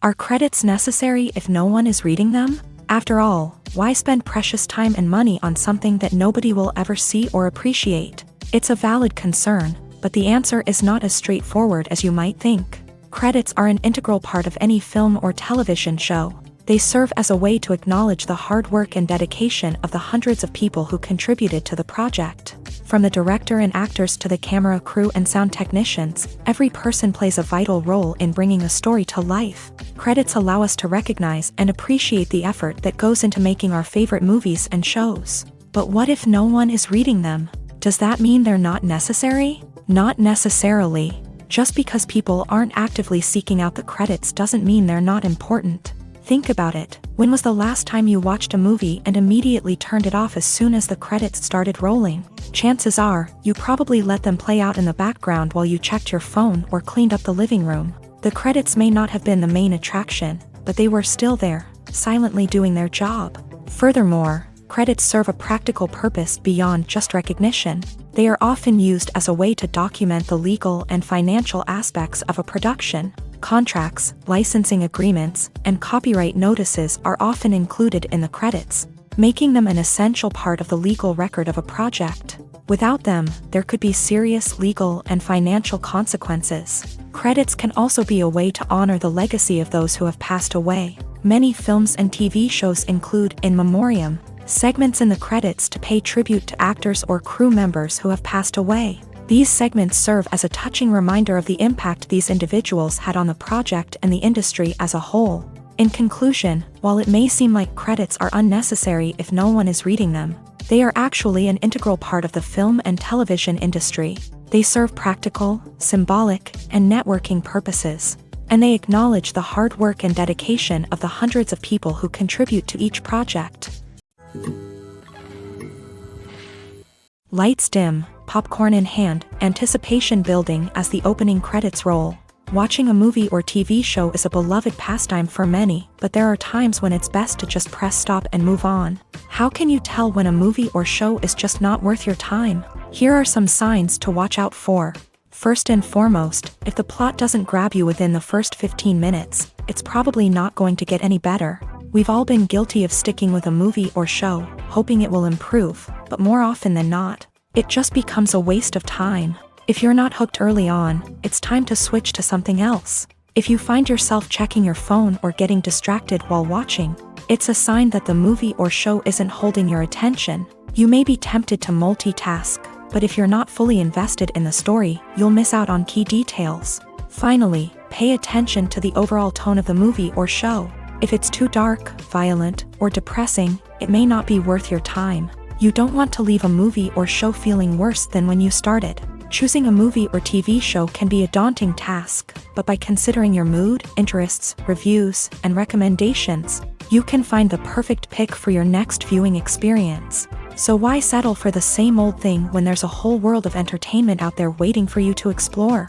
Are credits necessary if no one is reading them? After all, why spend precious time and money on something that nobody will ever see or appreciate? It's a valid concern, but the answer is not as straightforward as you might think. Credits are an integral part of any film or television show. They serve as a way to acknowledge the hard work and dedication of the hundreds of people who contributed to the project. From the director and actors to the camera crew and sound technicians, every person plays a vital role in bringing a story to life. Credits allow us to recognize and appreciate the effort that goes into making our favorite movies and shows. But what if no one is reading them? Does that mean they're not necessary? Not necessarily. Just because people aren't actively seeking out the credits doesn't mean they're not important. Think about it. When was the last time you watched a movie and immediately turned it off as soon as the credits started rolling? Chances are, you probably let them play out in the background while you checked your phone or cleaned up the living room. The credits may not have been the main attraction, but they were still there, silently doing their job. Furthermore, credits serve a practical purpose beyond just recognition. They are often used as a way to document the legal and financial aspects of a production. Contracts, licensing agreements, and copyright notices are often included in the credits, making them an essential part of the legal record of a project. Without them, there could be serious legal and financial consequences. Credits can also be a way to honor the legacy of those who have passed away. Many films and TV shows include in memoriam segments in the credits to pay tribute to actors or crew members who have passed away. These segments serve as a touching reminder of the impact these individuals had on the project and the industry as a whole. In conclusion, while it may seem like credits are unnecessary if no one is reading them, they are actually an integral part of the film and television industry. They serve practical, symbolic, and networking purposes, and they acknowledge the hard work and dedication of the hundreds of people who contribute to each project. Lights dim, popcorn in hand, anticipation building as the opening credits roll. Watching a movie or TV show is a beloved pastime for many, but there are times when it's best to just press stop and move on. How can you tell when a movie or show is just not worth your time? Here are some signs to watch out for. First and foremost, if the plot doesn't grab you within the first 15 minutes, it's probably not going to get any better. We've all been guilty of sticking with a movie or show, hoping it will improve, but more often than not, it just becomes a waste of time. If you're not hooked early on, it's time to switch to something else. If you find yourself checking your phone or getting distracted while watching, it's a sign that the movie or show isn't holding your attention. You may be tempted to multitask, but if you're not fully invested in the story, you'll miss out on key details. Finally, pay attention to the overall tone of the movie or show. If it's too dark, violent, or depressing, it may not be worth your time. You don't want to leave a movie or show feeling worse than when you started. Choosing a movie or TV show can be a daunting task, but by considering your mood, interests, reviews, and recommendations, you can find the perfect pick for your next viewing experience. So why settle for the same old thing when there's a whole world of entertainment out there waiting for you to explore?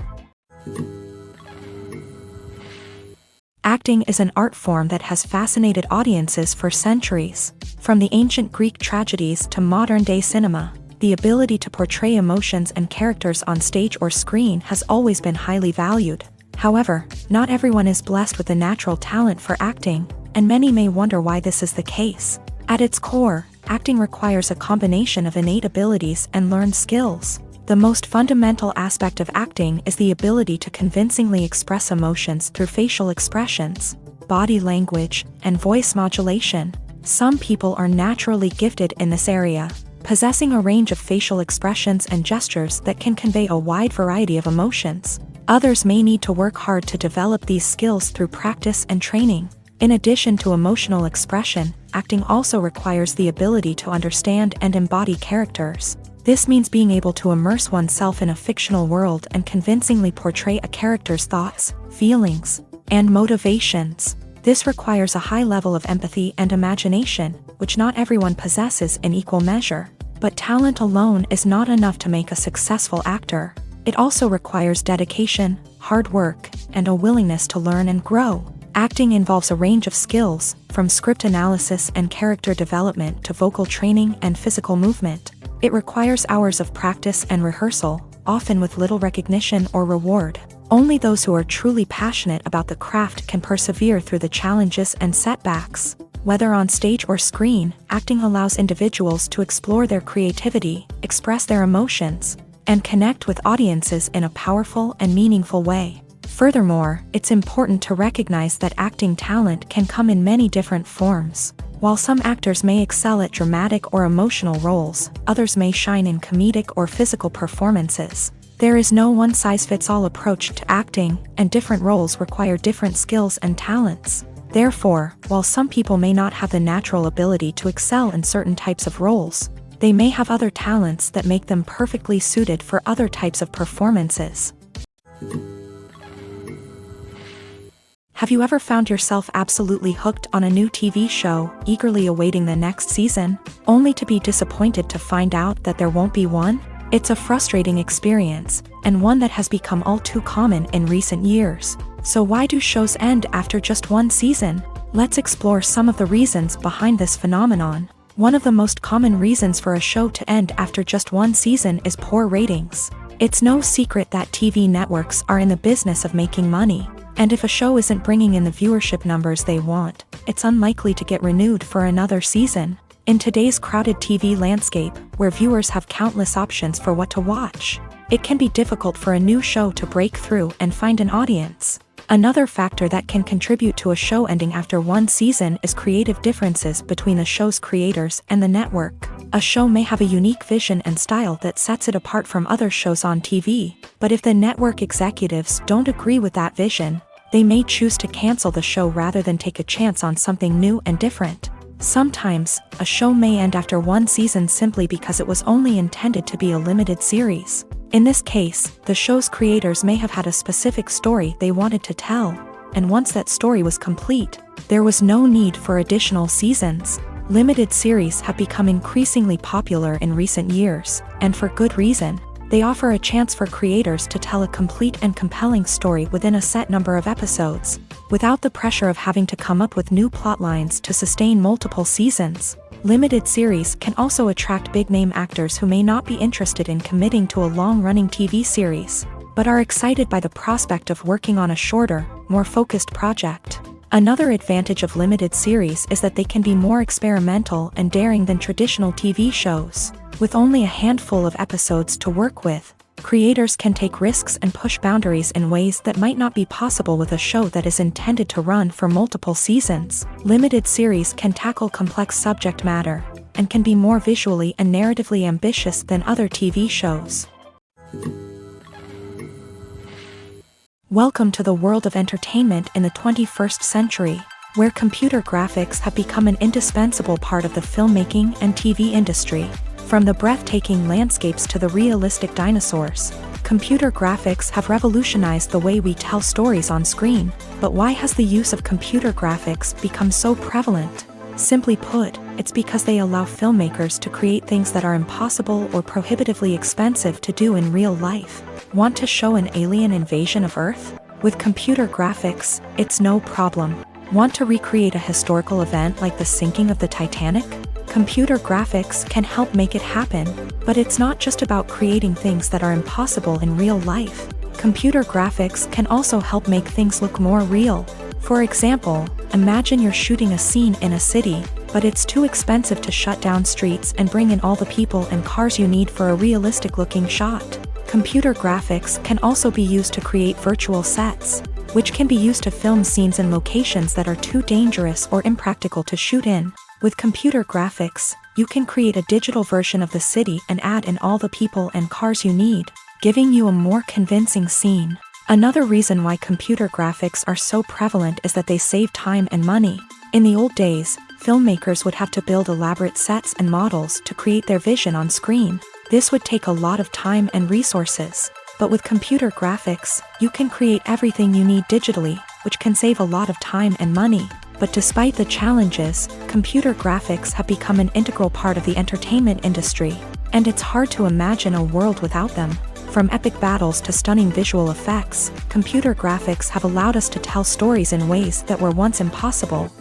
Acting is an art form that has fascinated audiences for centuries. From the ancient Greek tragedies to modern-day cinema, the ability to portray emotions and characters on stage or screen has always been highly valued. However, not everyone is blessed with a natural talent for acting, and many may wonder why this is the case. At its core, acting requires a combination of innate abilities and learned skills. The most fundamental aspect of acting is the ability to convincingly express emotions through facial expressions, body language, and voice modulation. Some people are naturally gifted in this area, possessing a range of facial expressions and gestures that can convey a wide variety of emotions. Others may need to work hard to develop these skills through practice and training. In addition to emotional expression, acting also requires the ability to understand and embody characters. This means being able to immerse oneself in a fictional world and convincingly portray a character's thoughts, feelings, and motivations. This requires a high level of empathy and imagination, which not everyone possesses in equal measure. But talent alone is not enough to make a successful actor. It also requires dedication, hard work, and a willingness to learn and grow. Acting involves a range of skills, from script analysis and character development to vocal training and physical movement. It requires hours of practice and rehearsal, often with little recognition or reward. Only those who are truly passionate about the craft can persevere through the challenges and setbacks. Whether on stage or screen, acting allows individuals to explore their creativity, express their emotions, and connect with audiences in a powerful and meaningful way. Furthermore, it's important to recognize that acting talent can come in many different forms. While some actors may excel at dramatic or emotional roles, others may shine in comedic or physical performances. There is no one-size-fits-all approach to acting, and different roles require different skills and talents. Therefore, while some people may not have the natural ability to excel in certain types of roles, they may have other talents that make them perfectly suited for other types of performances. Have you ever found yourself absolutely hooked on a new TV show, eagerly awaiting the next season, only to be disappointed to find out that there won't be one? It's a frustrating experience, and one that has become all too common in recent years. So why do shows end after just one season? Let's explore some of the reasons behind this phenomenon. One of the most common reasons for a show to end after just one season is poor ratings. It's no secret that TV networks are in the business of making money. And if a show isn't bringing in the viewership numbers they want, it's unlikely to get renewed for another season. In today's crowded TV landscape, where viewers have countless options for what to watch, it can be difficult for a new show to break through and find an audience. Another factor that can contribute to a show ending after one season is creative differences between the show's creators and the network. A show may have a unique vision and style that sets it apart from other shows on TV, but if the network executives don't agree with that vision, they may choose to cancel the show rather than take a chance on something new and different. Sometimes, a show may end after one season simply because it was only intended to be a limited series. In this case, the show's creators may have had a specific story they wanted to tell, and once that story was complete, there was no need for additional seasons. Limited series have become increasingly popular in recent years, and for good reason. They offer a chance for creators to tell a complete and compelling story within a set number of episodes, without the pressure of having to come up with new plotlines to sustain multiple seasons. Limited series can also attract big-name actors who may not be interested in committing to a long-running TV series, but are excited by the prospect of working on a shorter, more focused project. Another advantage of limited series is that they can be more experimental and daring than traditional TV shows. With only a handful of episodes to work with, creators can take risks and push boundaries in ways that might not be possible with a show that is intended to run for multiple seasons. Limited series can tackle complex subject matter, and can be more visually and narratively ambitious than other TV shows. Welcome to the world of entertainment in the 21st century, where computer graphics have become an indispensable part of the filmmaking and TV industry. From the breathtaking landscapes to the realistic dinosaurs, computer graphics have revolutionized the way we tell stories on screen. But why has the use of computer graphics become so prevalent? Simply put, it's because they allow filmmakers to create things that are impossible or prohibitively expensive to do in real life. Want to show an alien invasion of Earth? With computer graphics, it's no problem. Want to recreate a historical event like the sinking of the Titanic? Computer graphics can help make it happen, but it's not just about creating things that are impossible in real life. Computer graphics can also help make things look more real. For example, imagine you're shooting a scene in a city, but it's too expensive to shut down streets and bring in all the people and cars you need for a realistic-looking shot. Computer graphics can also be used to create virtual sets, which can be used to film scenes in locations that are too dangerous or impractical to shoot in. With computer graphics, you can create a digital version of the city and add in all the people and cars you need, giving you a more convincing scene. Another reason why computer graphics are so prevalent is that they save time and money. In the old days, filmmakers would have to build elaborate sets and models to create their vision on screen. This would take a lot of time and resources. But with computer graphics, you can create everything you need digitally, which can save a lot of time and money. But despite the challenges, computer graphics have become an integral part of the entertainment industry, and it's hard to imagine a world without them. From epic battles to stunning visual effects, computer graphics have allowed us to tell stories in ways that were once impossible.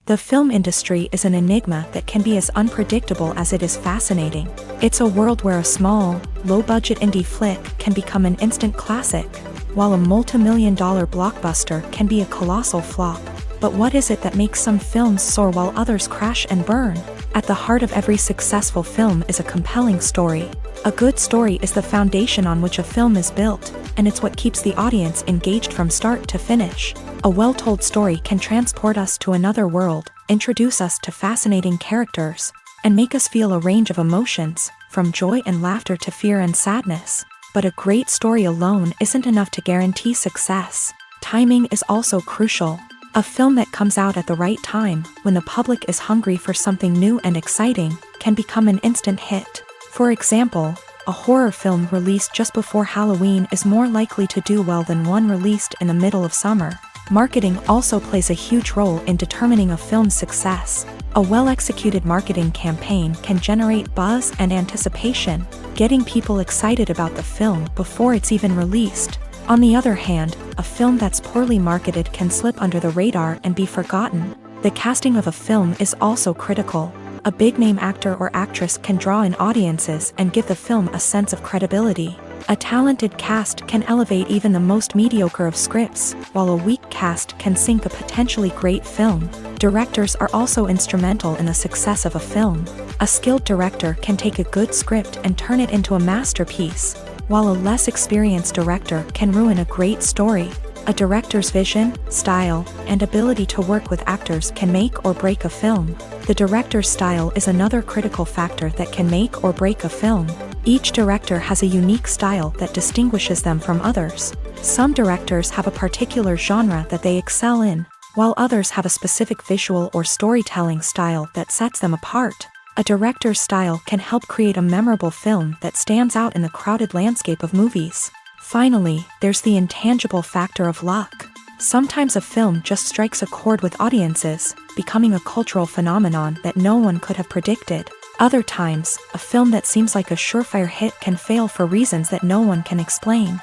The film industry is an enigma that can be as unpredictable as it is fascinating. It's a world where a small, low-budget indie flick can become an instant classic, while a multi-million-dollar blockbuster can be a colossal flop. But what is it that makes some films soar while others crash and burn? At the heart of every successful film is a compelling story. A good story is the foundation on which a film is built, and it's what keeps the audience engaged from start to finish. A well-told story can transport us to another world, introduce us to fascinating characters, and make us feel a range of emotions, from joy and laughter to fear and sadness. But a great story alone isn't enough to guarantee success. Timing is also crucial. A film that comes out at the right time, when the public is hungry for something new and exciting, can become an instant hit. For example, a horror film released just before Halloween is more likely to do well than one released in the middle of summer. Marketing also plays a huge role in determining a film's success. A well-executed marketing campaign can generate buzz and anticipation, getting people excited about the film before it's even released. On the other hand, a film that's poorly marketed can slip under the radar and be forgotten. The casting of a film is also critical. A big-name actor or actress can draw in audiences and give the film a sense of credibility. A talented cast can elevate even the most mediocre of scripts, while a weak cast can sink a potentially great film. Directors are also instrumental in the success of a film. A skilled director can take a good script and turn it into a masterpiece, while a less experienced director can ruin a great story. A director's vision, style, and ability to work with actors can make or break a film. The director's style is another critical factor that can make or break a film. Each director has a unique style that distinguishes them from others. Some directors have a particular genre that they excel in, while others have a specific visual or storytelling style that sets them apart. A director's style can help create a memorable film that stands out in the crowded landscape of movies. Finally, there's the intangible factor of luck. Sometimes a film just strikes a chord with audiences, becoming a cultural phenomenon that no one could have predicted. Other times, a film that seems like a surefire hit can fail for reasons that no one can explain.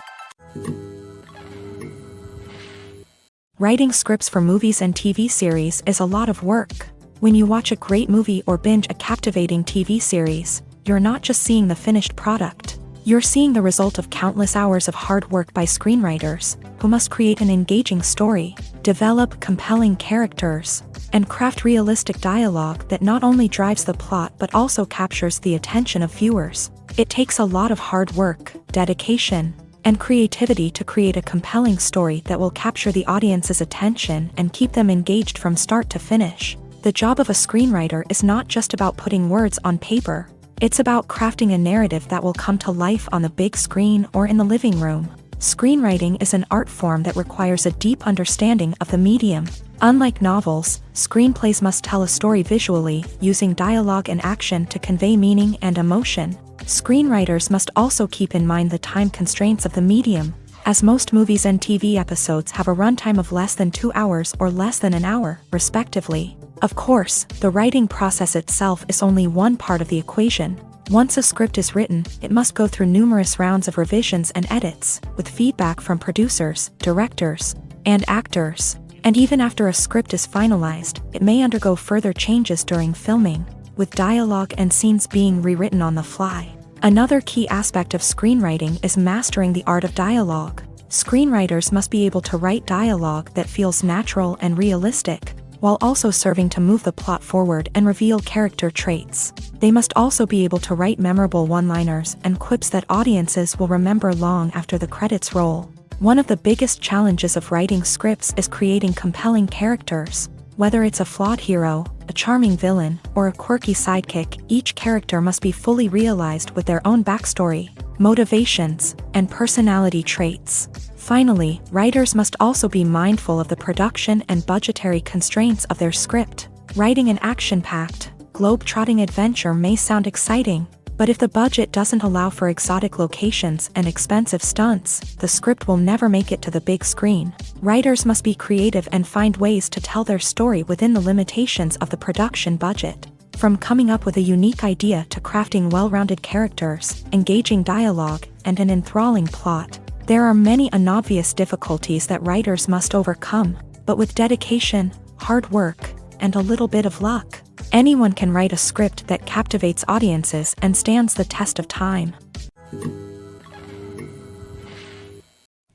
Writing scripts for movies and TV series is a lot of work. When you watch a great movie or binge a captivating TV series, you're not just seeing the finished product. You're seeing the result of countless hours of hard work by screenwriters, who must create an engaging story, develop compelling characters, and craft realistic dialogue that not only drives the plot but also captures the attention of viewers. It takes a lot of hard work, dedication, and creativity to create a compelling story that will capture the audience's attention and keep them engaged from start to finish. The job of a screenwriter is not just about putting words on paper. It's about crafting a narrative that will come to life on the big screen or in the living room. Screenwriting is an art form that requires a deep understanding of the medium. Unlike novels, screenplays must tell a story visually, using dialogue and action to convey meaning and emotion. Screenwriters must also keep in mind the time constraints of the medium, as most movies and TV episodes have a runtime of less than 2 hours or less than an hour, respectively. Of course, the writing process itself is only one part of the equation. Once a script is written, it must go through numerous rounds of revisions and edits, with feedback from producers, directors, and actors. And even after a script is finalized, it may undergo further changes during filming, with dialogue and scenes being rewritten on the fly. Another key aspect of screenwriting is mastering the art of dialogue. Screenwriters must be able to write dialogue that feels natural and realistic, while also serving to move the plot forward and reveal character traits. They must also be able to write memorable one-liners and quips that audiences will remember long after the credits roll. One of the biggest challenges of writing scripts is creating compelling characters. Whether it's a flawed hero, a charming villain, or a quirky sidekick, each character must be fully realized with their own backstory, motivations, and personality traits. Finally, writers must also be mindful of the production and budgetary constraints of their script. Writing an action-packed, globe-trotting adventure may sound exciting, but if the budget doesn't allow for exotic locations and expensive stunts, the script will never make it to the big screen. Writers must be creative and find ways to tell their story within the limitations of the production budget. From coming up with a unique idea to crafting well-rounded characters, engaging dialogue, and an enthralling plot, there are many unobvious difficulties that writers must overcome, but with dedication, hard work, and a little bit of luck, anyone can write a script that captivates audiences and stands the test of time.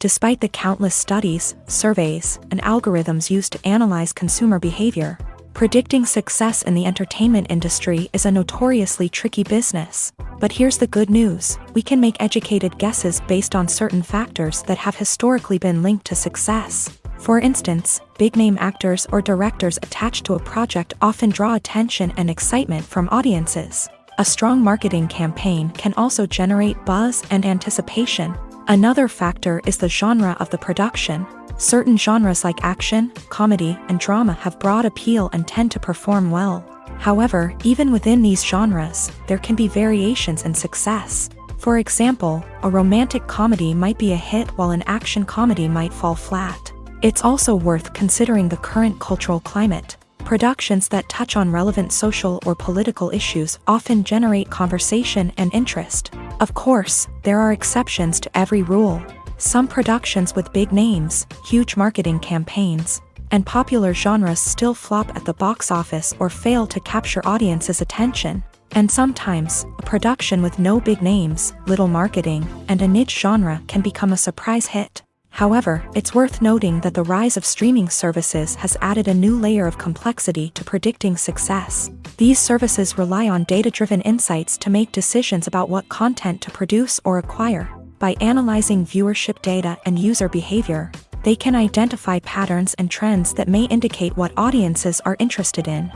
Despite the countless studies, surveys, and algorithms used to analyze consumer behavior, predicting success in the entertainment industry is a notoriously tricky business. But here's the good news: we can make educated guesses based on certain factors that have historically been linked to success. For instance, big-name actors or directors attached to a project often draw attention and excitement from audiences. A strong marketing campaign can also generate buzz and anticipation. Another factor is the genre of the production. Certain genres like action, comedy, and drama have broad appeal and tend to perform well. However, even within these genres, there can be variations in success. For example, a romantic comedy might be a hit while an action comedy might fall flat. It's also worth considering the current cultural climate. Productions that touch on relevant social or political issues often generate conversation and interest. Of course, there are exceptions to every rule. Some productions with big names, huge marketing campaigns, and popular genres still flop at the box office or fail to capture audiences' attention. And sometimes, a production with no big names, little marketing, and a niche genre can become a surprise hit. However, it's worth noting that the rise of streaming services has added a new layer of complexity to predicting success. These services rely on data-driven insights to make decisions about what content to produce or acquire. By analyzing viewership data and user behavior, they can identify patterns and trends that may indicate what audiences are interested in.